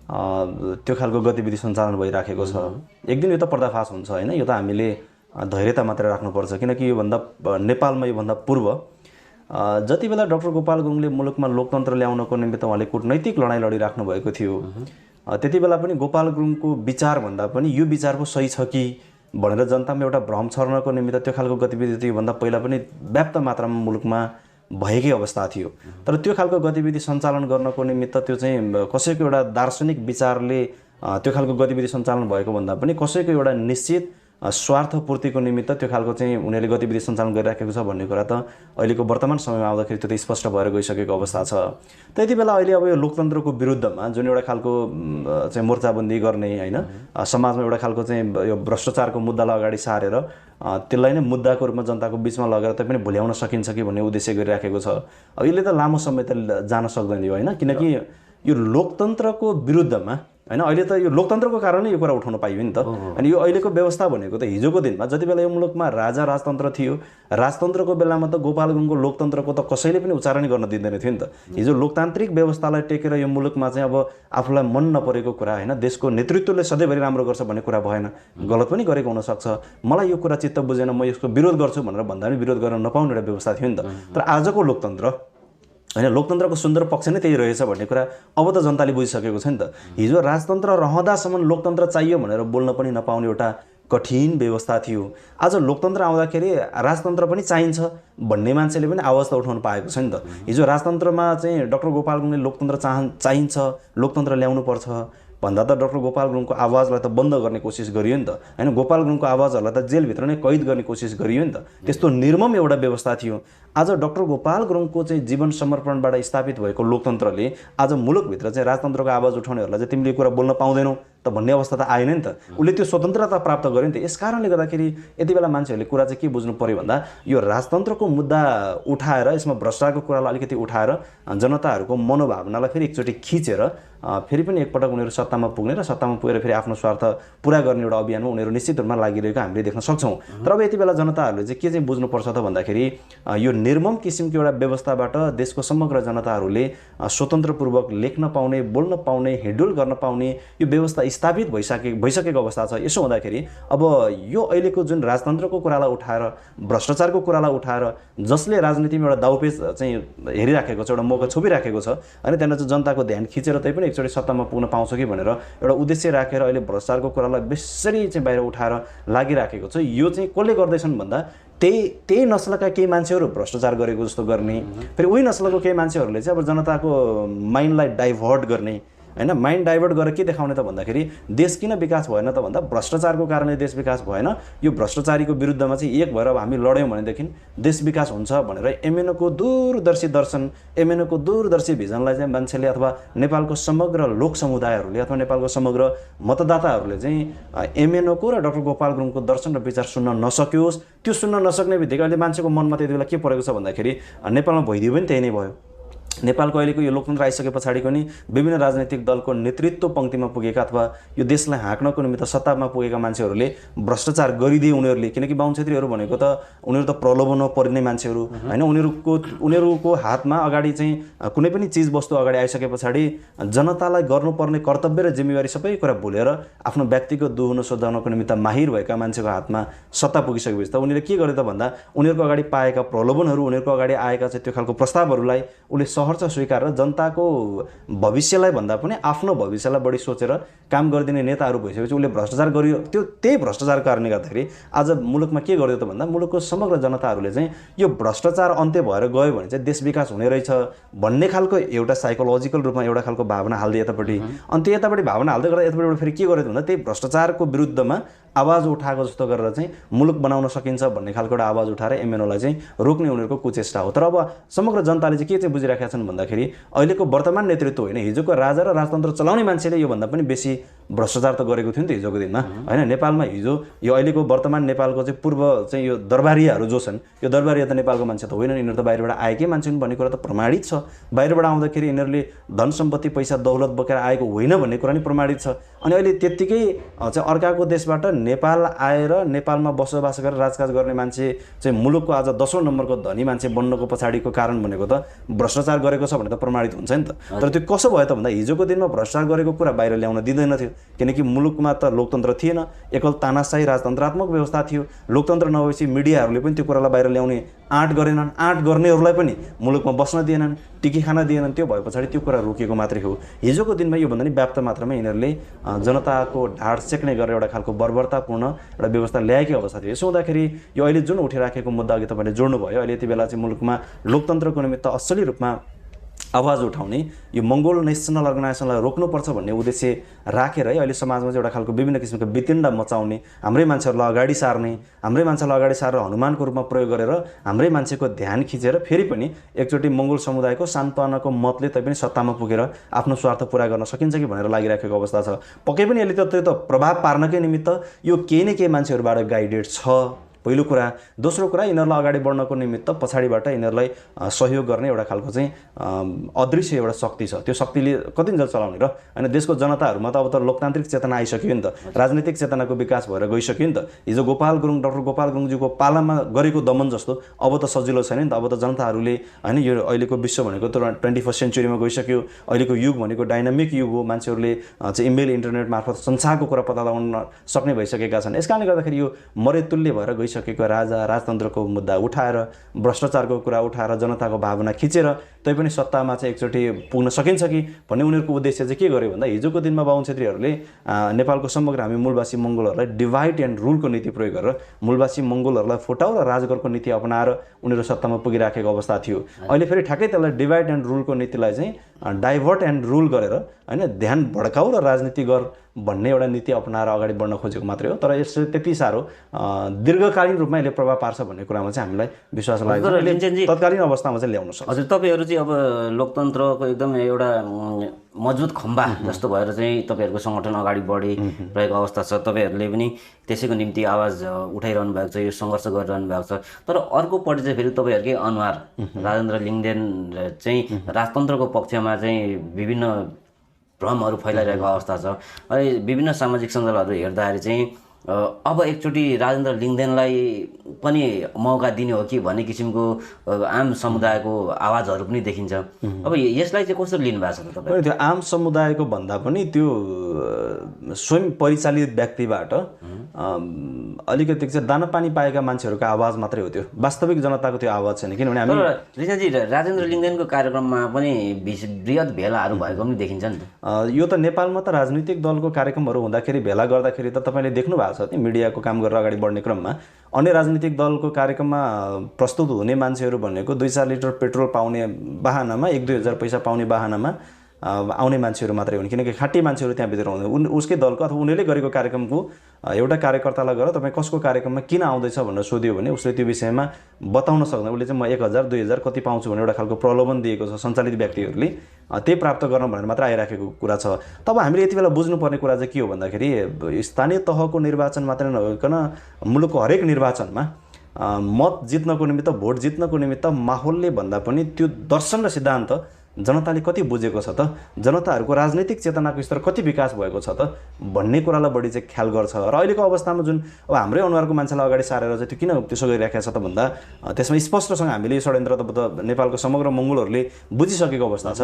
त्यो खालको गतिविधि सञ्चालन भइराखेको छ। एक दिन यो त पर्दाफास हुन्छ होइन। यो त हामीले धैर्यता मात्रै राख्नुपर्छ, किनकि योभन्दा नेपालमा योभन्दा पूर्व जति बेला डाक्टर गोपाल गुरुङले मुलुकमा लोकतन्त्र ल्याउनको निमित्त उहाँले कूटनैतिक लडाइँ लडिराख्नु भएको थियो, त्यति बेला पनि गोपाल गुरुङको विचारभन्दा पनि यो विचार पो सही छ कि भनेर जनतामा एउटा भ्रम छर्नको निमित्त त्यो खालको गतिविधि त्योभन्दा पहिला पनि व्याप्त मात्रामा मुलुकमा भएकै अवस्था थियो। तर त्यो खालको गतिविधि सञ्चालन गर्नको निमित्त त्यो चाहिँ कसैको एउटा दार्शनिक विचारले त्यो खालको गतिविधि सञ्चालन भएको भन्दा पनि कसैको एउटा निश्चित स्वार्थ पूर्तिको निमित्त त्यो खालको चाहिँ उनीहरूले गतिविधि सञ्चालन गरिराखेको छ भन्ने कुरा त अहिलेको वर्तमान समयमा आउँदाखेरि त्यो त स्पष्ट भएर गइसकेको अवस्था छ। त्यति बेला अहिले अब यो लोकतन्त्रको विरुद्धमा जुन एउटा खालको चाहिँ मोर्चाबन्दी गर्ने होइन, समाजमा एउटा खालको चाहिँ यो भ्रष्टाचारको मुद्दालाई अगाडि सारेर त्यसलाई नै मुद्दाको रूपमा जनताको बिचमा लगेर त पनि भुल्याउन सकिन्छ कि भन्ने उद्देश्य गरिराखेको छ। अब यसले त लामो समय त जान सक्दैन यो होइन, किनकि यो लोकतन्त्रको विरुद्धमा होइन, अहिले त यो लोकतन्त्रको कारणले यो कुरा उठाउन पाइयो नि त। अनि यो अहिलेको व्यवस्था भनेको त हिजोको दिनमा जति बेला यो मुलुकमा राजा राजतन्त्र थियो, राजतन्त्रको बेलामा त गोपाल गुरुङको लोकतन्त्रको त कसैले पनि उच्चारण गर्न दिँदैन थियो नि त। हिजो लोकतान्त्रिक व्यवस्थालाई टेकेर यो मुलुकमा चाहिँ अब आफूलाई मन नपरेको कुरा होइन, देशको नेतृत्वले सधैँभरि राम्रो गर्छ भन्ने कुरा भएन, गलत पनि गरेको हुनसक्छ। मलाई यो कुरा चित्त बुझेन, म यसको विरोध गर्छु भनेर भन्दा पनि विरोध गर्न नपाउने एउटा व्यवस्था थियो नि त। तर आजको लोकतन्त्र होइन, लोकतन्त्रको सुन्दर पक्ष नै त्यही रहेछ भन्ने कुरा अब त जनताले बुझिसकेको छ नि त। हिजो राजतन्त्र रहँदासम्म लोकतन्त्र चाहियो भनेर बोल्न पनि नपाउने एउटा कठिन व्यवस्था थियो। आज लोकतन्त्र आउँदाखेरि राजतन्त्र पनि चाहिन्छ भन्ने मान्छेले पनि आवाज त उठाउन पाएको छ नि त। हिजो राजतन्त्रमा चाहिँ डाक्टर गोपाल गुरुङले लोकतन्त्र चाहिन्छ, लोकतन्त्र ल्याउनुपर्छ भन्दा त डाक्टर गोपाल गुरुङको आवाजलाई त बन्द गर्ने कोसिस गरियो नि त होइन, गोपाल गुरुङको आवाजहरूलाई त जेलभित्र नै कैद गर्ने कोसिस गरियो नि त। त्यस्तो निर्मम एउटा व्यवस्था थियो। आज डाक्टर गोपाल गुरुङको चाहिँ जीवन समर्पणबाट स्थापित भएको लोकतन्त्रले आज मुलुकभित्र चाहिँ राजतन्त्रको आवाज उठाउनेहरूलाई चाहिँ तिमीले यो कुरा बोल्न पाउँदैनौ त भन्ने अवस्था त आएन नि त। उसले त्यो स्वतन्त्रता प्राप्त गर्यो नि त। यस कारणले गर्दाखेरि यति बेला मान्छेहरूले कुरा चाहिँ के बुझ्नु पर्यो भन्दा यो राजतन्त्रको मुद्दा उठाएर यसमा भ्रष्टाचारको कुरालाई अलिकति उठाएर जनताहरूको मनोभावनालाई फेरि एकचोटि खिचेर फेरि पनि एकपटक उनीहरू सत्तामा पुग्ने र सत्तामा पुगेर फेरि आफ्नो स्वार्थ पुरा गर्ने एउटा अभियानमा उनीहरू निश्चित रूपमा लागिरहेको हामीले देख्न सक्छौँ। तर अब यति बेला जनताहरूले चाहिँ के चाहिँ बुझ्नुपर्छ त भन्दाखेरि यो निर्मम किसिमको एउटा व्यवस्थाबाट देशको समग्र जनताहरूले स्वतन्त्रपूर्वक लेख्न पाउने, बोल्न पाउने, हिँडडुल गर्न पाउने यो व्यवस्था स्थापित भइसकेको अवस्था छ। यसो हुँदाखेरि अब यो अहिलेको जुन राजतन्त्रको कुरालाई उठाएर, भ्रष्टाचारको कुरालाई उठाएर जसले राजनीतिमा एउटा दाउपेच चाहिँ हेरिराखेको छ, एउटा मौका छोपिराखेको छ अनि त्यहाँनिर चाहिँ जनताको ध्यान खिचेर तै पनि एकचोटि सत्तामा पुग्न पाउँछ कि भनेर एउटा उद्देश्य राखेर अहिले भ्रष्टाचारको कुरालाई बेसरी चाहिँ बाहिर उठाएर लागिराखेको छ। यो चाहिँ कसले गर्दैछन् भन्दा त्यही नस्लका केही मान्छेहरू भ्रष्टाचार गरेको जस्तो गर्ने, फेरि उही नस्लको केही मान्छेहरूले चाहिँ अब जनताको माइन्डलाई डाइभर्ट गर्ने होइन, माइन्ड डाइभर्ट गरेर के देखाउने त भन्दाखेरि देश किन विकास भएन त भन्दा भ्रष्टाचारको कारणले देश विकास भएन, यो भ्रष्टाचारीको विरुद्धमा चाहिँ एक भएर अब हामी लड्यौँ भनेदेखि देश विकास हुन्छ भनेर एमएनओको दूरदर्शी दर्शन, एमएनओको दूरदर्शी भिजनलाई चाहिँ मान्छेले अथवा नेपालको समग्र लोक समुदायहरूले अथवा नेपालको समग्र मतदाताहरूले चाहिँ एमएनओको र डाक्टर गोपाल गुरुङको दर्शन र विचार सुन्न नसक्योस्। त्यो सुन्न नसक्ने बित्तिकै अहिले मान्छेको मनमा त्यति बेला के परेको छ भन्दाखेरि नेपालमा भइदियो पनि त्यही नै भयो। नेपालको अहिलेको यो लोकतन्त्र आइसके पछाडिको नि विभिन्न राजनैतिक दलको नेतृत्व पङ्क्तिमा पुगेका अथवा यो देशलाई हाँक्नको निमित्त सत्तामा पुगेका मान्छेहरूले भ्रष्टाचार गरिदिए उनीहरूले, किनकि बाहुन छेत्रीहरू भनेको त उनीहरू त प्रलोभनमा पर्ने मान्छेहरू होइन, उनीहरूको हातमा अगाडि चाहिँ कुनै पनि चिज वस्तु अगाडि आइसके पछाडि जनतालाई गर्नुपर्ने कर्तव्य र जिम्मेवारी सबै कुरा भुलेर आफ्नो व्यक्तिगत दुहुन सजाउनको निमित्त माहिर भएका मान्छेको हातमा सत्ता पुगिसकेपछि त उनीहरूले के गरे त भन्दा उनीहरूको अगाडि पाएका प्रलोभनहरू, उनीहरूको अगाडि आएका चाहिँ त्यो खालको प्रस्तावहरूलाई उसले सहर छ स्वीकारेर जनताको भविष्यलाई भन्दा पनि आफ्नो भविष्यलाई बढी सोचेर काम गरिदिने नेताहरू भइसकेपछि उसले भ्रष्टाचार गरियो। त्यही भ्रष्टाचार कारणले गर्दाखेरि आज मुलुकमा के गर्यो त भन्दा मुलुकको समग्र जनताहरूले चाहिँ यो भ्रष्टाचार अन्त्य भएर गयो भने चाहिँ देश विकास हुने रहेछ भन्ने खालको एउटा साइकोलोजिकल रूपमा एउटा खालको भावना हाल्दै यतापट्टि, अनि त्यो यतापट्टि भावना हाल्दै गर्दा यतापट्टि फेरि के गर्यो त भन्दा त्यही भ्रष्टाचारको विरुद्धमा आवाज उठाएको जस्तो गरेर चाहिँ मुलुक बनाउन सकिन्छ भन्ने खालको एउटा आवाज उठाएर एमएनओलाई चाहिँ रोक्ने उनीहरूको कुचेष्टा हो। तर अब समग्र जनताले चाहिँ के चाहिँ बुझिराखेका छन् भन्दाखेरि अहिलेको वर्तमान नेतृत्व होइन, हिजोको राजा र राजतन्त्र चलाउने मान्छेले योभन्दा पनि बेसी भ्रष्टाचार त गरेको थियो नि त हिजोको दिनमा होइन। नेपालमा हिजो यो अहिलेको वर्तमान नेपालको चाहिँ पूर्व चाहिँ यो दरबारियाहरू जो छन्, यो दरबारिया त नेपालको मान्छे त होइन, यिनीहरू त बाहिरबाट आएकै मान्छे हुन् भन्ने कुरा त प्रमाणित छ। बाहिरबाट आउँदाखेरि यिनीहरूले धन सम्पत्ति पैसा दौलत बोकेर आएको होइन भन्ने कुरा नि प्रमाणित छ। अनि अहिले त्यत्तिकै चाहिँ अर्काको देशबाट नेपाल आएर नेपालमा बसोबास गरेर राजकाज गर्ने मान्छे चाहिँ मुलुकको आज 10औं नम्बरको धनी मान्छे बन्नको पछाडिको कारण भनेको त भ्रष्टाचार गरेको छ भने त प्रमाणित हुन्छ नि त। तर त्यो कसो भयो त भन्दा हिजोको दिनमा भ्रष्टाचार गरेको कुरा बाहिर ल्याउन दिँदैन थियो, किनकि मुलुकमा त लोकतन्त्र थिएन, एकल तानाशाही राजतन्त्रात्मक व्यवस्था थियो। लोकतन्त्र नभएपछि मिडियाहरूले पनि त्यो कुरालाई बाहिर ल्याउने आँट गरेनन्, आँट गर्नेहरूलाई पनि मुलुकमा बस्न दिएनन्, टिकी खान दिएनन्। त्यो भए पछाडि त्यो कुरा रोकिएको मात्रै हो। हिजोको दिनमा योभन्दा नि व्याप्त मात्रामा यिनीहरूले जनताको ढाड सेक्ने गरेर एउटा खालको बर्बरतापूर्ण एउटा व्यवस्था ल्याएकै अवस्था थियो। यसो हुँदाखेरि यो अहिले जुन उठिराखेको मुद्दा अघि तपाईँले जोड्नुभयो, अहिले यति बेला चाहिँ मुलुकमा लोकतन्त्रको निमित्त असली रूपमा आवाज उठाउने यो मङ्गोल नेसनल अर्गनाइजेसनलाई रोक्नुपर्छ भन्ने उद्देश्य राखेर अहिले समाजमा चाहिँ एउटा खालको विभिन्न किसिमको वितण्डा मचाउने, हाम्रै मान्छेहरूलाई अगाडि सार्ने, हाम्रै मान्छेलाई अगाडि सारेर हनुमानको रूपमा प्रयोग गरेर हाम्रै मान्छेको ध्यान खिचेर फेरि पनि एकचोटि मङ्गोल समुदायको सान्त्वनाको मतले तै पनि सत्तामा पुगेर आफ्नो स्वार्थ पुरा गर्न सकिन्छ कि भनेर लागिराखेको अवस्था छ। पक्कै पनि यसले त्यो त प्रभाव पार्नकै निमित्त यो केही न केही मान्छेहरूबाट गाइडेड छ, पहिलो कुरा। दोस्रो कुरा, यिनीहरूलाई अगाडि बढ्नको निमित्त पछाडिबाट यिनीहरूलाई सहयोग गर्ने एउटा खालको चाहिँ अदृश्य एउटा शक्ति छ। त्यो शक्तिले कतिन्जेल चलाउने र होइन। देशको जनताहरूमा त अब त लोकतान्त्रिक चेतना आइसक्यो नि त, राजनीतिक चेतनाको विकास भएर गइसक्यो नि त। हिजो डाक्टर गोपाल गुरुङज्यूको पालामा गरेको दमन जस्तो अब त सजिलो छैन नि त। अब त जनताहरूले होइन, यो अहिलेको विश्व भनेको त 21st सेन्चुरीमा गइसक्यो। अहिलेको युग भनेको डाइनामिक युग हो। मान्छेहरूले चाहिँ इमेल इन्टरनेट मार्फत संसारको कुरा पत्ता लगाउन सक्ने भइसकेका छन्। यसकारणले गर्दाखेरि यो मरेतुल्य भएर गइसकेको राजा राजतन्त्रको मुद्दा उठाएर, भ्रष्टाचारको कुरा उठाएर, जनताको भावना खिचेर तैपनि सत्तामा चाहिँ एकचोटि पुग्न सकिन्छ कि भन्ने उनीहरूको उद्देश्य चाहिँ के गर्यो भन्दा हिजोको दिनमा बाहुन छेत्रीहरूले नेपालको समग्र हामी मूलवासी मङ्गोलहरूलाई डिभाइड एन्ड रुलको नीति प्रयोग गरेर मूलवासी मङ्गोलहरूलाई फुटाउ र राजगरको नीति अपनाएर उनीहरू सत्तामा पुगिराखेको अवस्था थियो। अहिले फेरि ठ्याक्कै त्यसलाई डिभाइड एन्ड रुलको नीतिलाई चाहिँ डाइभर्ट एन्ड रुल गरेर होइन, ध्यान भड्काउ र राजनीति गर भन्ने एउटा नीति अपनाएर अगाडि बढ्न खोजेको मात्रै हो। तर यसले त्यति साह्रो दीर्घकालीन रूपमा यसले प्रभाव पार्छ भन्ने कुरामा चाहिँ हामीलाई विश्वास लाग्छ। तत्कालीन अवस्थामा चाहिँ ल्याउन सक्छ। हजुर, तपाईँहरू चाहिँ अब लोकतन्त्रको एकदम एउटा मजबुत खम्बा जस्तो भएर चाहिँ तपाईँहरूको सङ्गठन अगाडि बढिरहेको अवस्था छ। तपाईँहरूले पनि त्यसैको निम्ति आवाज उठाइरहनु भएको छ, यो सङ्घर्ष गरिरहनु भएको छ। तर अर्कोपट्टि चाहिँ फेरि तपाईँहरूकै अनुहार राजेन्द्र लिङ्गदेन चाहिँ राजतन्त्रको पक्षमा चाहिँ विभिन्न भ्रमहरू फैलाइरहेको अवस्था छ। अहिले विभिन्न सामाजिक सञ्जालहरू हेर्दाखेरि चाहिँ अब एकचोटि राजेन्द्र लिङ्गदेनलाई पनि मौका दिने हो कि भन्ने किसिमको आम समुदायको आवाजहरू पनि देखिन्छ। अब यसलाई चाहिँ कसरी लिनु भएको छ त तपाईँ? त्यो आम समुदायको भन्दा पनि त्यो स्वयं परिचालित व्यक्तिबाट अलिकति चाहिँ दाना पानी पाएका मान्छेहरूको आवाज मात्रै हो। त्यो वास्तविक जनताको त्यो आवाज छैन। किनभने हामी रिजाजी राजेन्द्र लिङ्गदेनको कार्यक्रममा पनि बृहत भेलाहरू भएको पनि देखिन्छ नि त। यो त नेपालमा त राजनीतिक दलको कार्यक्रमहरू हुँदाखेरि भेला गर्दाखेरि त तपाईँले देख्नु भएको छ मिडियाको काम गरेर अगाडि बढ्ने क्रममा अन्य राजनीतिक दलको कार्यक्रममा प्रस्तुत हुने मान्छेहरू भनेको 2-4 लिटर पेट्रोल पाउने बाहनामा 1-2 हजार पैसा पाउने बाहनामा आउने मान्छेहरू मात्रै हुन्। किनकि खाँटी मान्छेहरू त्यहाँभित्र हुँदैन। उसकै दलको अथवा उनीहरूले गरेको कार्यक्रमको एउटा कार्यकर्तालाई गएर तपाईँ कसको कार्यक्रममा किन आउँदैछ भनेर सोध्यो भने उसले त्यो विषयमा बताउन सक्दैन। उसले चाहिँ म 1000-2000 कति पाउँछु भनेर एउटा खालको प्रलोभन दिएको छ सञ्चालित व्यक्तिहरूले, त्यही प्राप्त गर्न भनेर मात्र आइराखेको कुरा छ। तब हामीले यति बेला बुझ्नुपर्ने कुरा चाहिँ के हो भन्दाखेरि स्थानीय तहको निर्वाचन मात्रै नभइकन मुलुकको हरेक निर्वाचनमा मत जित्नको निमित्त, भोट जित्नको निमित्त माहौलले भन्दा पनि त्यो दर्शन र सिद्धान्त जनताले कति बुझेको छ त, जनताहरूको राजनीतिक चेतनाको स्तर कति विकास भएको छ त भन्ने कुरालाई बढी चाहिँ ख्याल गर्छ। र अहिलेको अवस्थामा जुन अब हाम्रै अनुहारको मान्छेलाई अगाडि सारेर चाहिँ त्यो किन त्यसो गरिराखेको छ त भन्दा त्यसमा स्पष्टसँग हामीले षड्यन्त्र त नेपालको समग्र मङ्गोलहरूले बुझिसकेको अवस्था छ।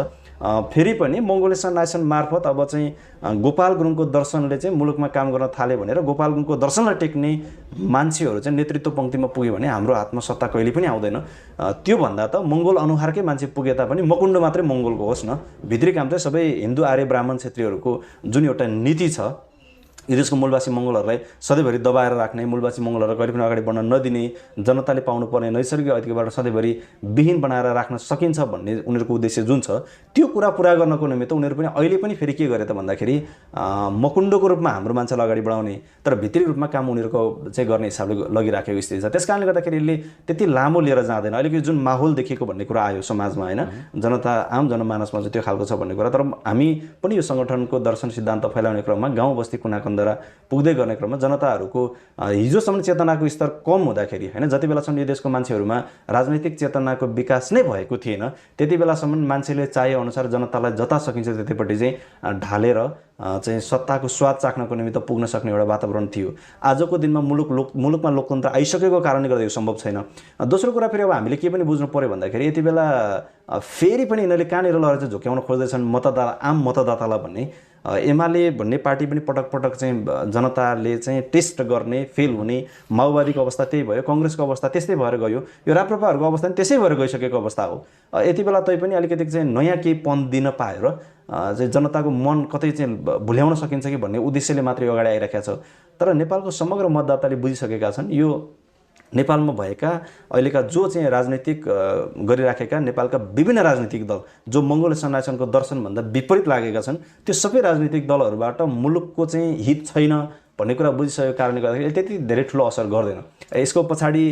फेरि पनि मङ्गोलियन नेसन मार्फत अब चाहिँ गोपाल गुरुङको दर्शनले चाहिँ मुलुकमा काम गर्न थाल्यो भनेर गोपाल गुरुङको दर्शनलाई टेक्ने मान्छेहरू चाहिँ नेतृत्व पङ्क्तिमा पुग्यो भने हाम्रो हातमा सत्ता कहिले पनि आउँदैन। त्यो भन्दा त मङ्गोल अनुहारकै मान्छे पुगे तापनि मकुण्ड मात्रै मङ्गोलको होस् न, भित्री काम चाहिँ सबै हिन्दू आर्य ब्राह्मण क्षेत्रीहरूको जुन एउटा नीति छ यो देशको मूलवासी मङ्गोलहरूलाई सधैँभरि दबाएर राख्ने, मूलवासी मङ्गोलहरूलाई कहिले पनि अगाडि बढ्न नदिने, जनताले पाउनुपर्ने नैसर्गिक अधिकारबाट सधैँभरि विहीन बनाएर राख्न सकिन्छ भन्ने उनीहरूको उद्देश्य जुन छ त्यो कुरा पुरा गर्नको निमित्त उनीहरू पनि अहिले पनि फेरि के गरे त भन्दाखेरि मकुण्डको रूपमा हाम्रो मान्छेलाई अगाडि बढाउने तर भित्री रूपमा काम उनीहरूको चाहिँ गर्ने हिसाबले लगिराखेको स्थिति छ। त्यस कारणले गर्दाखेरि यसले त्यति लामो लिएर जाँदैन। अहिलेको जुन माहौल देखिएको भन्ने कुरा आयो समाजमा होइन, जनता आम जनमानसमा चाहिँ त्यो खालको छ भन्ने कुरा। तर हामी पनि यो सङ्गठनको दर्शन सिद्धान्त फैलाउने क्रममा गाउँ बस्ती कुना कन्दरा पुग्दै गर्ने क्रममा जनताहरूको हिजोसम्म चेतनाको स्तर कम हुँदाखेरि होइन, जति बेलासम्म यो देशको मान्छेहरूमा राजनैतिक चेतनाको विकास नै भएको थिएन त्यति बेलासम्म मान्छेले चाहे अनुसार जनतालाई जता सकिन्छ त्यतिपट्टि चाहिँ ढालेर चाहिँ सत्ताको स्वाद चाख्नको निमित्त पुग्न सक्ने एउटा वातावरण थियो। आजको दिनमा मुलुकमा लोकतन्त्र आइसकेको कारणले गर्दा यो सम्भव छैन। दोस्रो कुरा फेरि अब हामीले के पनि बुझ्नु पर्यो भन्दाखेरि यति बेला फेरि पनि यिनीहरूले कहाँनिर लगेर चाहिँ झुक्याउन खोज्दैछन् आम मतदातालाई भन्ने एमाले भन्ने पार्टी पनि पटक पटक चाहिँ जनताले चाहिँ टेस्ट गर्ने फेल हुने, माओवादीको अवस्था त्यही भयो, कङ्ग्रेसको अवस्था त्यस्तै भएर गयो, यो राप्रपाहरूको अवस्था पनि त्यसै भएर गइसकेको अवस्था हो। यति बेला तै पनि अलिकति चाहिँ नयाँ केही पन दिन पाएर चाहिँ जनताको मन कतै चाहिँ भुल्याउन सकिन्छ कि भन्ने उद्देश्यले मात्रै अगाडि आइरहेको छ। तर नेपालको समग्र मतदाताले बुझिसकेका छन् यो नेपालमा भएका अहिलेका जो चाहिँ राजनीतिक गरिराखेका नेपालका विभिन्न राजनीतिक दल जो मङ्गोल सन्नासनको दर्शनभन्दा विपरीत लागेका छन् त्यो सबै राजनीतिक दलहरूबाट मुलुकको चाहिँ हित छैन भन्ने कुरा बुझिसकेको कारणले गर्दाखेरि त्यति धेरै ठुलो असर गर्दैन। यसको पछाडि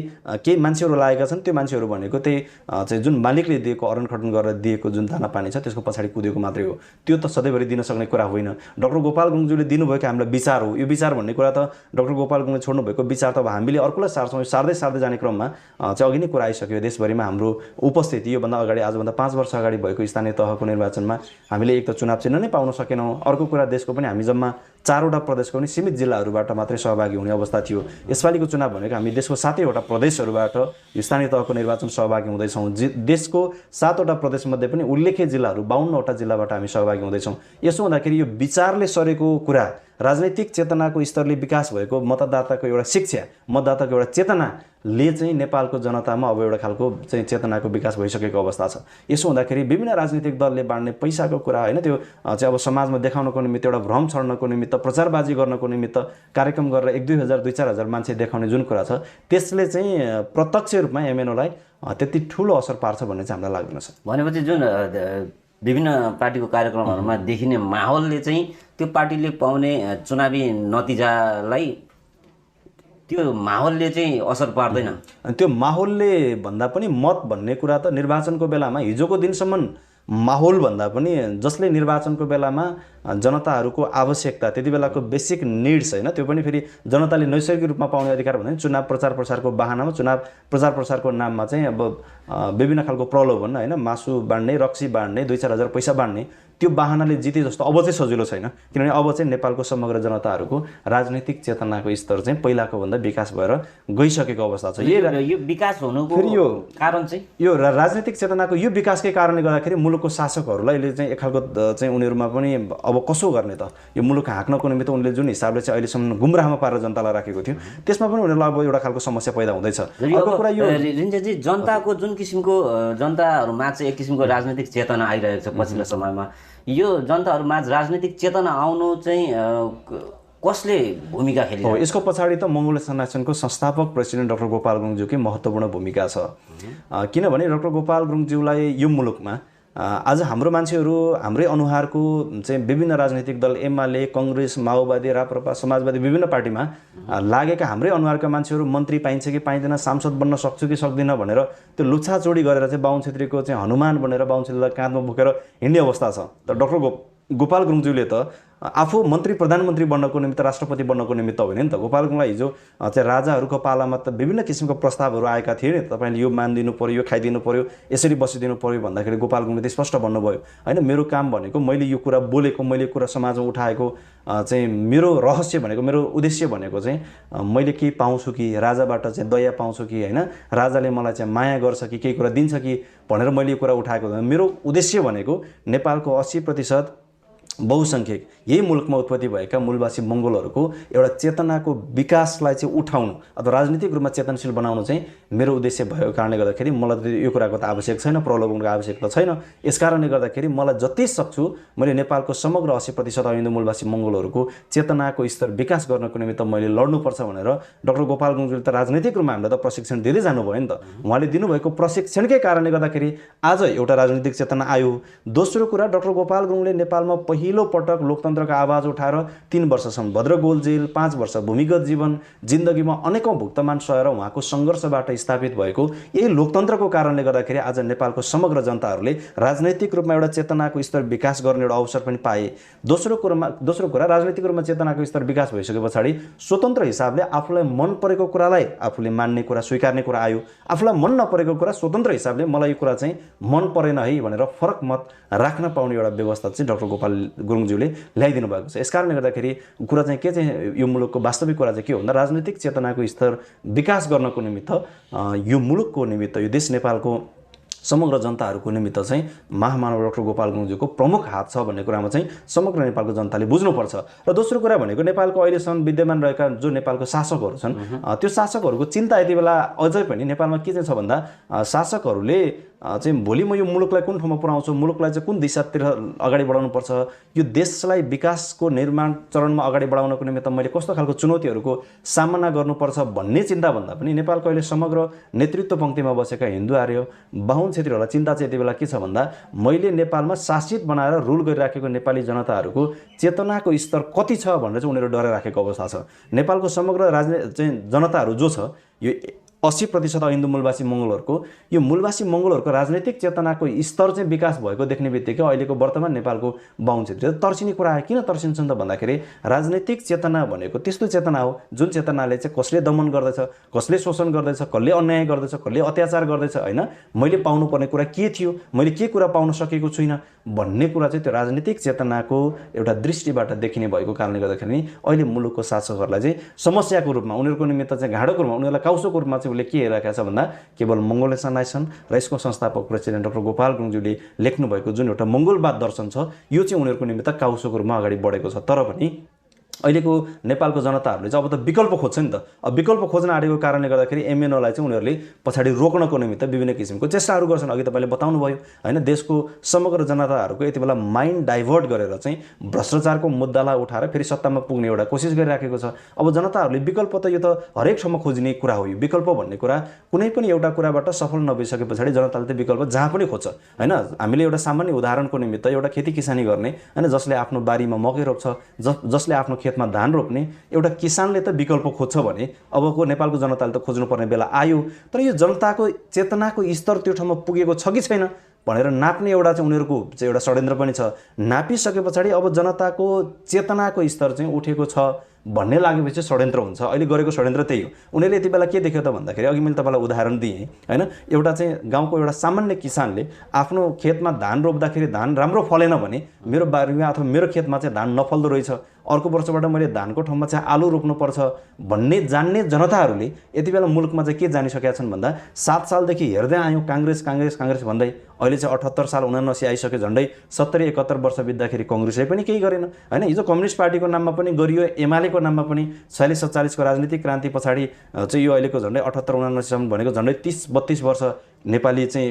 केही मान्छेहरू लागेका छन्, त्यो मान्छेहरू भनेको त्यही चाहिँ जुन मालिकले दिएको अरण खटन गरेर दिएको जुन दाना पानी छ त्यसको पछाडि कुदेको मात्रै हो। त्यो त सधैँभरि दिन सक्ने कुरा होइन। डाक्टर गोपाल गुरुङज्यूले दिनुभएको हामीलाई विचार हो, यो विचार भन्ने कुरा त डाक्टर गोपाल गुरुङले छोड्नुभएको विचार त अब हामीले अर्कोलाई सार्छौँ, यो सार्दै जाने क्रममा चाहिँ अघि नै कुरा आइसक्यो। देशभरिमा हाम्रो उपस्थिति योभन्दा अगाडि आजभन्दा 5 वर्ष अगाडि भएको स्थानीय तहको निर्वाचनमा हामीले एक त चुनाव चिन्ह नै पाउन सकेनौँ, अर्को कुरा देशको पनि हामी जम्मा 4वटा प्रदेशको पनि सीमित जिल्लाहरूबाट मात्रै सहभागी हुने अवस्था थियो। यसपालिको चुनाव भनेको हामी देशको 7वटा प्रदेशहरूबाट यो स्थानीय तहको निर्वाचन सहभागी हुँदैछौँ। देशको 7वटा प्रदेशमध्ये पनि उल्लेख्य जिल्लाहरू 52वटा जिल्लाबाट हामी सहभागी हुँदैछौँ। यसो हुँदाखेरि यो विचारले सरेको कुरा, राजनैतिक चेतनाको स्तरले विकास भएको मतदाताको एउटा शिक्षा, मतदाताको एउटा चेतनाले चाहिँ नेपालको जनतामा अब एउटा खालको चाहिँ चेतनाको विकास भइसकेको अवस्था छ। यसो हुँदाखेरि विभिन्न राजनीतिक दलले बाँड्ने पैसाको कुरा होइन, त्यो चाहिँ अब समाजमा देखाउनको निमित्त एउटा भ्रम छर्नको निमित्त प्रचारबाजी गर्नको निमित्त कार्यक्रम गरेर 1-2 हजार 2-4 हजार मान्छे देखाउने जुन कुरा छ त्यसले चाहिँ प्रत्यक्ष रूपमा एमएनओलाई त्यति ठुलो असर पार्छ भन्ने चाहिँ हामीलाई लाग्दैन छ। भनेपछि जुन विभिन्न पार्टीको कार्यक्रमहरूमा देखिने माहौलले चाहिँ त्यो पार्टीले पाउने चुनावी नतिजालाई त्यो माहौलले चाहिँ असर पार्दैन। त्यो माहौलले भन्दा पनि मत भन्ने कुरा त निर्वाचनको बेलामा हिजोको दिनसम्म माहौल भन्दा पनि जसले निर्वाचनको बेलामा जनताहरूको आवश्यकता त्यति बेलाको बेसिक निड्स होइन त्यो पनि फेरि जनताले नैसर्गिक रूपमा पाउने अधिकार भन्दा चुनाव प्रचार प्रसारको बहानामा चुनाव प्रचार प्रसारको नाममा चाहिँ अब विभिन्न खालको प्रलोभन होइन, मासु बाँड्ने, रक्सी बाँड्ने, 2-4 हजार पैसा बाँड्ने, त्यो बाहनाले जिते जस्तो अब चाहिँ सजिलो छैन। किनभने अब चाहिँ नेपालको समग्र जनताहरूको राजनीतिक चेतनाको स्तर चाहिँ पहिलाको भन्दा विकास भएर गइसकेको अवस्था छ। यो विकास हुनुको फेरि यो कारण चाहिँ यो राजनीतिक चेतनाको यो विकासकै कारणले गर्दाखेरि मुलुकको शासकहरूलाई अहिले चाहिँ एक खालको चाहिँ उनीहरूमा पनि अब कसो गर्ने त, यो मुलुक हाँक्नको निमित्त उनले जुन हिसाबले चाहिँ अहिलेसम्म गुमराहमा पारेर जनतालाई राखेको थियो त्यसमा पनि उनीहरूलाई अब एउटा खालको समस्या पैदा हुँदैछ। अर्को कुरा यो रिन्जेजी जनताको जुन किसिमको जनताहरूमा चाहिँ एक किसिमको राजनीतिक चेतना आइरहेको छ पछिल्लो समयमा, यो जनताहरूमाझ राजनीतिक चेतना आउनु चाहिँ कसले भूमिका खेल्यो? यसको पछाडि त मङ्गोल सन्नासनको संस्थापक प्रेसिडेन्ट डाक्टर गोपाल गुरुङज्यूकै महत्त्वपूर्ण भूमिका छ। किनभने डाक्टर गोपाल गुरुङज्यूलाई यो मुलुकमा आज हाम्रो मान्छेहरू हाम्रै अनुहारको चाहिँ विभिन्न राजनीतिक दल एमाले, कङ्ग्रेस, माओवादी, राप्रपा, समाजवादी विभिन्न पार्टीमा लागेका हाम्रै अनुहारका मान्छेहरू मन्त्री पाइन्छ कि पाइँदैन, सांसद बन्न सक्छु कि सक्दिनँ भनेर त्यो लुच्छाचोडी गरेर चाहिँ बाहुन छेत्रीको चाहिँ हनुमान बनेर बाहुन छेत्रीलाई काँधमा बोकेर हिँड्ने अवस्था छ। तर डाक्टर गोपाल गुरुङज्यूले त आफू मन्त्री प्रधानमन्त्री बन्नको निमित्त राष्ट्रपति बन्नको निमित्त होइन नि त। गोपाल गुरुङलाई हिजो चाहिँ राजाहरूको पालामा त विभिन्न किसिमको प्रस्तावहरू आएका थिए नि, तपाईँले यो मानिदिनु पर्यो, यो खाइदिनु पर्यो, यसरी बसिदिनु पर्यो भन्दाखेरि गोपाल गुरुङले त स्पष्ट भन्नुभयो होइन, मेरो काम भनेको मैले यो कुरा बोलेको, मैले कुरा समाजमा उठाएको चाहिँ मेरो रहस्य भनेको, मेरो उद्देश्य भनेको चाहिँ मैले केही पाउँछु कि, राजाबाट चाहिँ दया पाउँछु कि होइन, राजाले मलाई चाहिँ माया गर्छ कि, केही कुरा दिन्छ कि भनेर मैले यो कुरा उठाएको। मेरो उद्देश्य भनेको नेपालको 80% बहुसङ्ख्यक यही मुलुकमा उत्पत्ति भएका मूलवासी मङ्गोलहरूको एउटा चेतनाको विकासलाई चाहिँ उठाउनु अथवा राजनीतिक रूपमा चेतनशील बनाउनु चाहिँ मेरो उद्देश्य भएको कारणले गर्दाखेरि मलाई यो कुराको त आवश्यक छैन, प्रलोभनको आवश्यकता छैन। यसकारणले गर्दाखेरि मलाई जति सक्छु मैले नेपालको समग्र 80% हिन्दू मूलवासी मङ्गोलहरूको चेतनाको स्तर विकास गर्नको निमित्त मैले लड्नुपर्छ भनेर डाक्टर गोपाल गुरुङज्यूले त राजनीतिक रूपमा हामीलाई त प्रशिक्षण दिँदै जानुभयो नि त। उहाँले दिनुभएको प्रशिक्षणकै कारणले गर्दाखेरि आज एउटा राजनीतिक चेतना आयो। दोस्रो कुरा, डाक्टर गोपाल गुरुङले नेपालमा पहिलो पटक लोकतन्त्रको आवाज उठाएर 3 वर्षसम्म भद्रगोल जेल, 5 वर्ष भूमिगत जीवन, जिन्दगीमा अनेकौं भुक्तमान सहेर उहाँको सङ्घर्षबाट स्थापित भएको यही लोकतन्त्रको कारणले गर्दाखेरि आज नेपालको समग्र जनताहरूले राजनैतिक रूपमा एउटा चेतनाको स्तर विकास गर्ने एउटा अवसर पनि पाए। दोस्रो कुरा राजनैतिक रूपमा चेतनाको स्तर विकास भइसके पछाडि स्वतन्त्र हिसाबले आफूलाई मन परेको कुरालाई आफूले मान्ने कुरा, स्वीकार्ने कुरा आयो। आफूलाई मन नपरेको कुरा स्वतन्त्र हिसाबले मलाई यो कुरा चाहिँ मन परेन है भनेर फरक मत राख्न पाउने एउटा व्यवस्था चाहिँ डाक्टर गोपाल गुरुङज्यूले ल्याइदिनु भएको छ। यसकारणले गर्दाखेरि कुरा चाहिँ के चाहिँ यो मुलुकको वास्तविक कुरा चाहिँ के हो भन्दा राजनीतिक चेतनाको स्तर विकास गर्नको निमित्त यो मुलुकको निमित्त यो देश नेपालको समग्र जनताहरूको निमित्त चाहिँ महामानव डाक्टर गोपाल गुरुङज्यूको प्रमुख हात छ भन्ने कुरामा चाहिँ समग्र नेपालको जनताले बुझ्नुपर्छ। र दोस्रो कुरा भनेको नेपालको अहिलेसम्म विद्यमान रहेका जो नेपालको शासकहरू छन् त्यो शासकहरूको चिन्ता यति बेला अझै पनि नेपालमा के चाहिँ छ भन्दा शासकहरूले चाहिँ भोलि म यो मुलुकलाई कुन ठाउँमा पुर्याउँछु, मुलुकलाई चाहिँ कुन दिशातिर अगाडि बढाउनुपर्छ, यो देशलाई विकासको निर्माण चरणमा अगाडि बढाउनको निमित्त मैले कस्तो खालको चुनौतीहरूको सामना गर्नुपर्छ भन्ने चिन्ता भन्दा पनि नेपालको अहिले समग्र नेतृत्व पङ्क्तिमा बसेका हिन्दू आर्य बाहुन क्षेत्रीहरूलाई चिन्ता चाहिँ यति बेला के छ भन्दा मैले नेपालमा शासित बनाएर रुल गरिराखेको नेपाली जनताहरूको चेतनाको स्तर कति छ भनेर चाहिँ उनीहरू डराइराखेको अवस्था छ। नेपालको समग्र चाहिँ जनताहरू जो छ यो 80% हिन्दू मूलवासी मङ्गोलहरूको यो मूलवासी मङ्गोलहरूको राजनैतिक चेतनाको स्तर चाहिँ विकास भएको देख्ने बित्तिकै अहिलेको वर्तमान नेपालको बाहुन क्षेत्रीय तर्सिने कुरा आयो। किन तर्सिन्छन् त भन्दाखेरि राजनैतिक चेतना भनेको त्यस्तो चेतना हो जुन चेतनाले चाहिँ कसले दमन गर्दैछ, कसले शोषण गर्दैछ, कसले अन्याय गर्दैछ, कसले अत्याचार गर्दैछ होइन, मैले पाउनुपर्ने कुरा के थियो, मैले के कुरा पाउन सकेको छुइनँ भन्ने कुरा चाहिँ त्यो राजनीतिक चेतनाको एउटा दृष्टिबाट देखिने भएको कारणले गर्दाखेरि अहिले मुलुकको शासकहरूलाई चाहिँ समस्याको रूपमा उनीहरूको निमित्त चाहिँ घाँडोको रूपमा उनीहरूलाई काउसोको रूपमा चाहिँ उसले के हेरेका छ भन्दा केवल मङ्गोलियन नेसन र यसको संस्थापक प्रेसिडेन्ट डाक्टर गोपाल गुरुङज्यूले लेख्नुभएको जुन एउटा मङ्गोलवाद दर्शन छ यो चाहिँ उनीहरूको निमित्त काउसोको रूपमा अगाडि बढेको छ। तर पनि अहिलेको नेपालको जनताहरूले चाहिँ अब त विकल्प खोज्छ नि त। अब विकल्प खोज्न आँटेको कारणले गर्दाखेरि एमएनओलाई चाहिँ उनीहरूले पछाडि रोक्नको निमित्त विभिन्न किसिमको चेष्टाहरू गर्छन्। अघि तपाईँले बताउनु भयो होइन, देशको समग्र जनताहरूको यति बेला माइन्ड डाइभर्ट गरेर चाहिँ भ्रष्टाचारको मुद्दालाई उठाएर फेरि सत्तामा पुग्ने एउटा कोसिस गरिराखेको छ। अब जनताहरूले विकल्प त यो त हरेक ठाउँमा खोज्ने कुरा हो। यो विकल्प भन्ने कुरा कुनै पनि एउटा कुराबाट सफल नभइसके पछाडि जनताले त विकल्प जहाँ पनि खोज्छ होइन। हामीले एउटा सामान्य उदाहरणको निमित्त एउटा खेती किसानी गर्ने होइन, जसले आफ्नो बारीमा मकै रोप्छ, जसले आफ्नो खेतमा धान रोप्ने एउटा किसानले त विकल्प खोज्छ भने अबको नेपालको जनताले त खोज्नुपर्ने बेला आयो। तर यो जनताको चेतनाको स्तर त्यो ठाउँमा पुगेको छ कि छैन भनेर नाप्ने एउटा चाहिँ उनीहरूको चाहिँ एउटा षड्यन्त्र पनि छ। नापिसके पछाडि अब जनताको चेतनाको स्तर चाहिँ उठेको छ भन्ने लागेपछि षड्यन्त्र हुन्छ। अहिले गरेको षड्यन्त्र त्यही हो। उनीहरूले यति बेला के देख्यो त भन्दाखेरि अघि मैले तपाईँलाई उदाहरण दिएँ होइन, एउटा चाहिँ गाउँको एउटा सामान्य किसानले आफ्नो खेतमा धान रोप्दाखेरि धान राम्रो फलेन भने मेरो बारीमा अथवा मेरो खेतमा चाहिँ धान नफल्दो रहेछ, अर्को वर्षबाट मैले धानको ठाउँमा चाहिँ आलु रोप्नुपर्छ भन्ने जान्ने जनताहरूले यति बेला मुलुकमा चाहिँ के जानिसकेका छन् भन्दा 7 सालदेखि हेर्दै आयौँ काङ्ग्रेस काङ्ग्रेस काङ्ग्रेस भन्दै अहिले चाहिँ 78 साल 79 आइसक्यो, झन्डै 70-71 वर्ष बित्दाखेरि कङ्ग्रेसले पनि केही गरेन होइन। हिजो कम्युनिस्ट पार्टीको नाममा पनि गरियो, एमालेको नाममा पनि 46-47 को राजनीतिक क्रान्ति पछाडि चाहिँ यो अहिलेको झन्डै 78-79 सम्म भनेको झन्डै 30-32 वर्ष नेपाली चाहिँ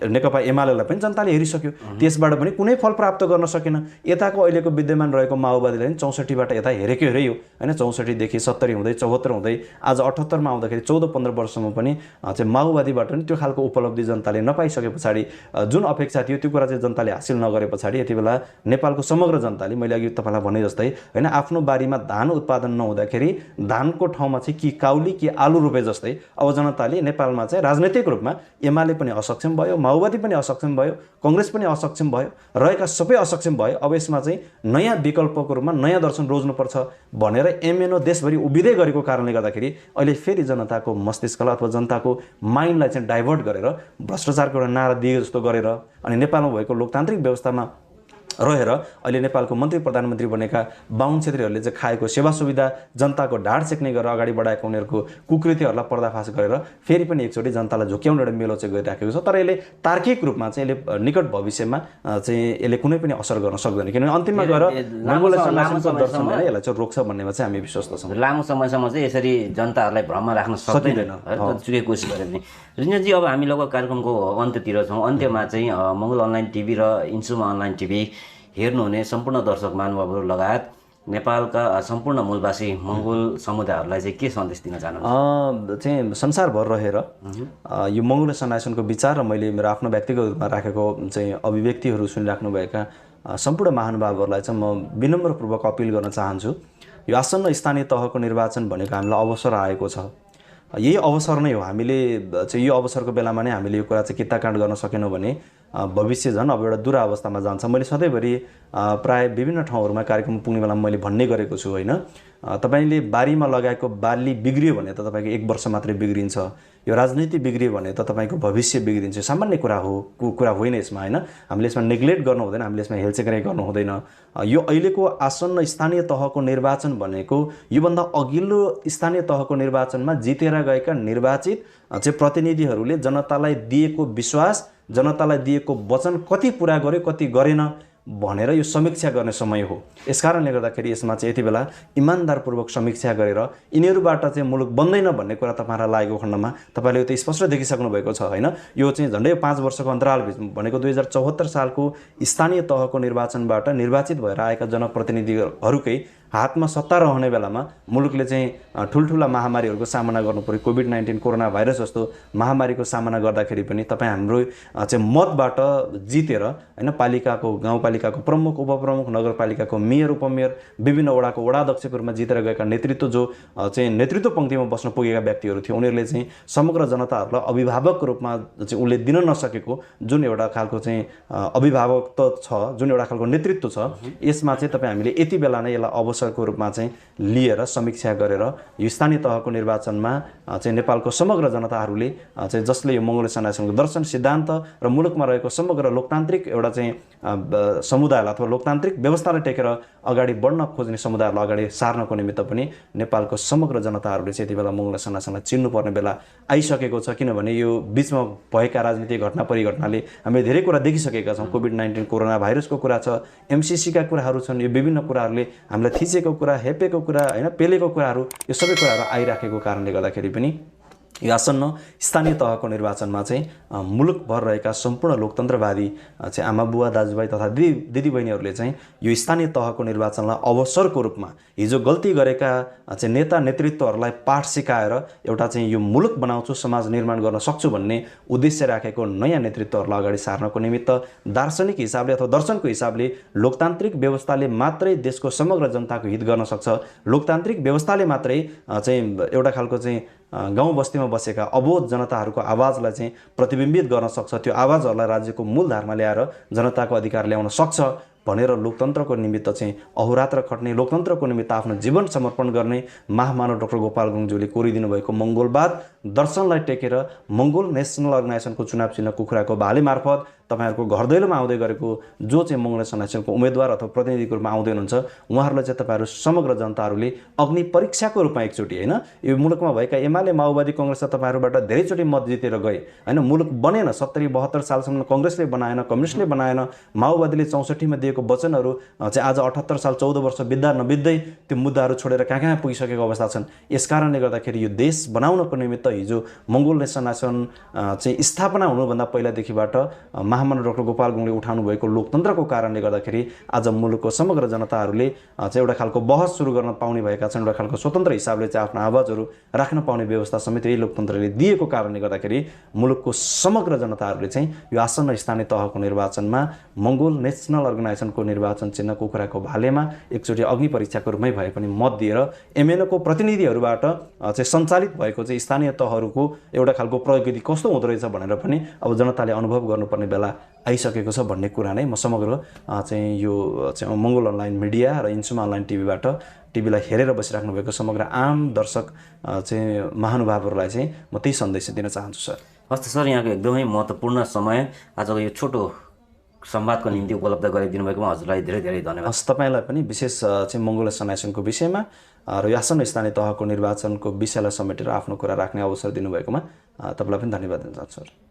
नेकपा एमालेलाई पनि जनताले हेरिसक्यो, त्यसबाट पनि कुनै फल प्राप्त गर्न सकेन। यताको अहिलेको विद्यमान रहेको माओवादीले पनि 64बाट यता हेरेकै हेरे यो होइन, 64 देखि 70 हुँदै 74 हुँदै आज 78 मा आउँदाखेरि 14-15 वर्षसम्म पनि चाहिँ माओवादीबाट पनि त्यो खालको उपलब्धि जनताले नपाइसके पछाडि जुन अपेक्षा थियो त्यो कुरा चाहिँ जनताले हासिल नगरे पछाडि यति बेला नेपालको समग्र जनताले मैले अघि तपाईँलाई भने जस्तै होइन आफ्नो बारीमा धान उत्पादन नहुँदाखेरि धानको ठाउँमा चाहिँ कि काउली कि आलु रोपे जस्तै अब जनताले नेपालमा चाहिँ राजनैतिक रूपमा एमाले पनि असक्षम भयो, माओवादी पनि असक्षम भयो, कांग्रेस पनि असक्षम भयो, रहेका सबै असक्षम भयो। अब यसमा चाहिँ नयाँ विकल्पको रूपमा नयाँ दर्शन रोज्नुपर्छ भनेर एमएनओ देशभरि उभिँदै गरेको कारणले गर्दाखेरि अहिले फेरि जनताको मस्तिष्कलाई अथवा जनताको माइन्डलाई चाहिँ डाइभर्ट गरेर भ्रष्टाचारको एउटा नारा दिए जस्तो गरेर अनि नेपालमा भएको लोकतान्त्रिक व्यवस्थामा रहेर अहिले नेपालको मन्त्री प्रधानमन्त्री बनेका बाहुन छेत्रीहरूले चाहिँ खाएको सेवा सुविधा जनताको ढाड सेक्ने गरेर अगाडि बढाएको उनीहरूको कुकृत्यहरूलाई पर्दाफास गरेर फेरि पनि एकचोटि जनतालाई झोक्याउने एउटा मेलो चाहिँ गरिराखेको छ। तर यसले तार्किक रूपमा चाहिँ यसले निकट भविष्यमा चाहिँ यसले कुनै पनि असर गर्न सक्दैन, किनभने अन्तिममा गएर मङ्गोलको दर्शनले नै यसलाई चाहिँ रोक्छ भन्नेमा चाहिँ हामी विश्वस्त छौँ। लामो समयसम्म चाहिँ यसरी जनताहरूलाई भ्रममा राख्न सक्दैन जतिसुकै कोसिस गरे पनि। रिन्जनजी, अब हामी लगभग कार्यक्रमको अन्त्यतिर छौँ। अन्त्यमा चाहिँ मङ्गोल अनलाइन टिभी र इन्सुमा अनलाइन टिभी हेर्नुहुने सम्पूर्ण दर्शक महानुभावहरू लगायत नेपालका सम्पूर्ण मूलवासी मङ्गोल समुदायहरूलाई चाहिँ के सन्देश दिन चाहनुहुन्छ? चाहिँ संसारभर रहेर यो मङ्गोल सनातनको विचार र मैले मेरो आफ्नो व्यक्तिगत रूपमा राखेको चाहिँ अभिव्यक्तिहरू सुनिराख्नुभएका सम्पूर्ण महानुभावहरूलाई चाहिँ म विनम्रपूर्वक अपिल गर्न चाहन्छु। यो आसन्न स्थानीय तहको निर्वाचन भनेको हामीलाई अवसर आएको छ। यही अवसर नै हो। हामीले चाहिँ यो अवसरको बेलामा नै हामीले यो कुरा चाहिँ किताकाण्ड गर्न सकेनौँ भने भविष्य झन् अब एउटा दुरावस्थामा जान्छ। मैले सधैँभरि प्राय विभिन्न ठाउँहरूमा कार्यक्रम पुग्ने बेलामा मैले भन्ने गरेको छु, होइन, तपाईँले बारीमा लगाएको बाली बिग्रियो भने त तपाईँको 1 वर्ष मात्रै बिग्रिन्छ, यो राजनीति बिग्रियो भने त तपाईँको भविष्य बिग्रिन्छ। सामान्य कुरा होइन यसमा, होइन। हामीले यसमा नेग्लेक्ट गर्नु हुँदैन, हामीले यसमा हेलचेक्राइ गर्नु हुँदैन। यो अहिलेको आसन्न स्थानीय तहको निर्वाचन भनेको योभन्दा अघिल्लो स्थानीय तहको निर्वाचनमा जितेर गएका निर्वाचित चाहिँ प्रतिनिधिहरूले जनतालाई दिएको विश्वास, जनतालाई दिएको वचन कति पुरा गर्यो कति गरेन भनेर यो समीक्षा गर्ने समय हो। यसकारणले गर्दाखेरि यसमा चाहिँ यति बेला इमानदारपूर्वक समीक्षा गरेर यिनीहरूबाट चाहिँ मुलुक बन्दैन भन्ने कुरा तपाईँलाई लागेको खण्डमा तपाईँले यो त स्पष्ट देखिसक्नु भएको छ, होइन। यो चाहिँ झन्डै 5 वर्षको अन्तराल भनेको 2074 सालको स्थानीय तहको निर्वाचनबाट निर्वाचित भएर आएका जनप्रतिनिधिहरूकै हातमा सत्ता रहने बेलामा मुलुकले चाहिँ ठुल्ठुला महामारीहरूको सामना गर्नु पर्यो। कोभिड-19 कोरोना भाइरस जस्तो महामारीको सामना गर्दाखेरि पनि तपाईँ हाम्रो चाहिँ मतबाट जितेर, होइन, पालिकाको गाउँपालिकाको प्रमुख, उपप्रमुख, नगरपालिकाको मेयर, उपमेयर, विभिन्न वडाको वडाध्यक्षको रूपमा जितेर गएका नेतृत्व जो चाहिँ नेतृत्व पङ्क्तिमा बस्न पुगेका व्यक्तिहरू थिए, उनीहरूले चाहिँ समग्र जनताहरूलाई अभिभावकको रूपमा चाहिँ उनले दिन नसकेको जुन एउटा खालको चाहिँ अभिभावकत्व छ, जुन एउटा खालको नेतृत्व छ, यसमा चाहिँ तपाईँ हामीले यति बेला नै यसलाई अवसरको रूपमा चाहिँ लिएर समीक्षा गरेर यो स्थानीय तहको निर्वाचनमा चाहिँ नेपालको समग्र जनताहरूले चाहिँ जसले यो मङ्गोल सनातनको दर्शन सिद्धान्त र मुलुकमा रहेको समग्र लोकतान्त्रिक एउटा चाहिँ समुदायलाई अथवा लोकतान्त्रिक व्यवस्थालाई टेकेर अगाडि बढ्न खोज्ने समुदायहरूलाई अगाडि सार्नको निमित्त पनि नेपालको समग्र जनताहरूले चाहिँ यति बेला मङ्गोल सनातनलाई चिन्नुपर्ने बेला आइसकेको छ। किनभने यो बिचमा भएका राजनीतिक घटना परिघटनाले हामीले धेरै कुरा देखिसकेका छौँ। कोभिड-19 कोरोना भाइरसको कुरा छ, एमसिसीका कुराहरू छन्, यो विभिन्न कुराहरूले हामीलाई थिचेको कुरा, हेपेको कुरा, होइन, पेलेको कुराहरू, यो सबै कुराहरू आइराखेको कारणले गर्दाखेरि पनि यो आसन्न स्थानीय तहको निर्वाचनमा चाहिँ मुलुकभर रहेका सम्पूर्ण लोकतन्त्रवादी चाहिँ आमा बुवा दाजुभाइ तथा दिदीबहिनीहरूले चाहिँ यो स्थानीय तहको निर्वाचनलाई अवसरको रूपमा हिजो गल्ती गरेका चाहिँ नेता नेतृत्वहरूलाई पाठ सिकाएर एउटा चाहिँ यो मुलुक बनाउँछु, समाज निर्माण गर्न सक्छु भन्ने उद्देश्य राखेको नयाँ नेतृत्वहरूलाई अगाडि सार्नको निमित्त दार्शनिक हिसाबले अथवा दर्शनको हिसाबले लोकतान्त्रिक व्यवस्थाले मात्रै देशको समग्र जनताको हित गर्न सक्छ, लोकतान्त्रिक व्यवस्थाले मात्रै चाहिँ एउटा खालको चाहिँ गाउँ बस्तीमा बसेका अबोध जनताहरूको आवाजलाई चाहिँ प्रतिबिम्बित गर्न सक्छ, त्यो आवाजहरूलाई राज्यको मूलधारमा ल्याएर जनताको अधिकार ल्याउन सक्छ भनेर लोकतन्त्रको निमित्त चाहिँ अहोरात्र खट्ने, लोकतन्त्रको निमित्त आफ्नो जीवन समर्पण गर्ने महामानव डाक्टर गोपाल गुरुङज्यूले कोरिदिनु भएको मङ्गोलवाद दर्शनलाई टेकेर मङ्गोल नेसनल अर्गनाइजेसनको चुनाव चिन्ह कुखुराको भाले मार्फत तपाईँहरूको घर दैलोमा आउँदै गरेको जो चाहिँ मङ्गोल सनातनको उम्मेदवार अथवा प्रतिनिधिको रूपमा आउँदै हुनुहुन्छ उहाँहरूलाई चाहिँ तपाईँहरू समग्र जनताहरूले अग्नि परीक्षाको रूपमा एकचोटि, होइन, यो मुलुकमा भएका एमाले माओवादी कङ्ग्रेस तपाईँहरूबाट धेरैचोटि मत जितेर गए, होइन, मुलुक बनेन। 70-72 सालसम्म कङ्ग्रेसले बनाएन, कम्युनिस्टले बनाएन, माओवादीले 64 मा दिएको वचनहरू चाहिँ आज 78 साल 14 वर्ष बित्दा नबित्दै त्यो मुद्दाहरू छोडेर कहाँ कहाँ पुगिसकेको अवस्था छन्। यसकारणले गर्दाखेरि यो देश बनाउनको निमित्त हिजो मङ्गोल नेसन चाहिँ स्थापना हुनुभन्दा पहिलादेखिबाट महामानव डाक्टर गोपाल गुरुङले उठाउनु भएको लोकतन्त्रको कारणले गर्दाखेरि आज मुलुकको समग्र जनताहरूले चाहिँ एउटा खालको बहस सुरु गर्न पाउने भएका छन्। एउटा खालको स्वतन्त्र हिसाबले चाहिँ आफ्नो आवाजहरू राख्न पाउने व्यवस्था समेत यही लोकतन्त्रले दिएको कारणले गर्दाखेरि मुलुकको समग्र जनताहरूले चाहिँ यो आसन्न स्थानीय तहको निर्वाचनमा मङ्गोल नेसनल अर्गनाइजेसनको निर्वाचन चिन्ह कुखुराको भालेमा एकचोटि अग्नि परीक्षाको रूपमै भए पनि मत दिएर एमएनओको प्रतिनिधिहरूबाट चाहिँ सञ्चालित भएको चाहिँ स्थानीय तहहरूको एउटा खालको प्रगति कस्तो हुँदो रहेछ भनेर पनि अब जनताले अनुभव गर्नुपर्ने बेला आइसकेको छ भन्ने कुरा नै म समग्र चाहिँ यो चाहिँ मङ्गोल अनलाइन मिडिया र इन्सुमा अनलाइन टिभीलाई हेरेर बसिराख्नु भएको समग्र आम दर्शक चाहिँ महानुभावहरूलाई चाहिँ म त्यही सन्देश दिन चाहन्छु सर। हस् त सर, यहाँको एकदमै महत्त्वपूर्ण समय आजको यो छोटो संवादको निम्ति उपलब्ध गरिदिनु भएकोमा हजुरलाई धेरै धेरै धन्यवाद। हस्, तपाईँलाई पनि विशेष चाहिँ मङ्गोल अर्गनाइजेसनको विषयमा र यो आसन्न स्थानीय तहको निर्वाचनको विषयलाई समेटेर आफ्नो कुरा राख्ने अवसर दिनुभएकोमा तपाईँलाई पनि धन्यवाद दिन चाहन्छु सर।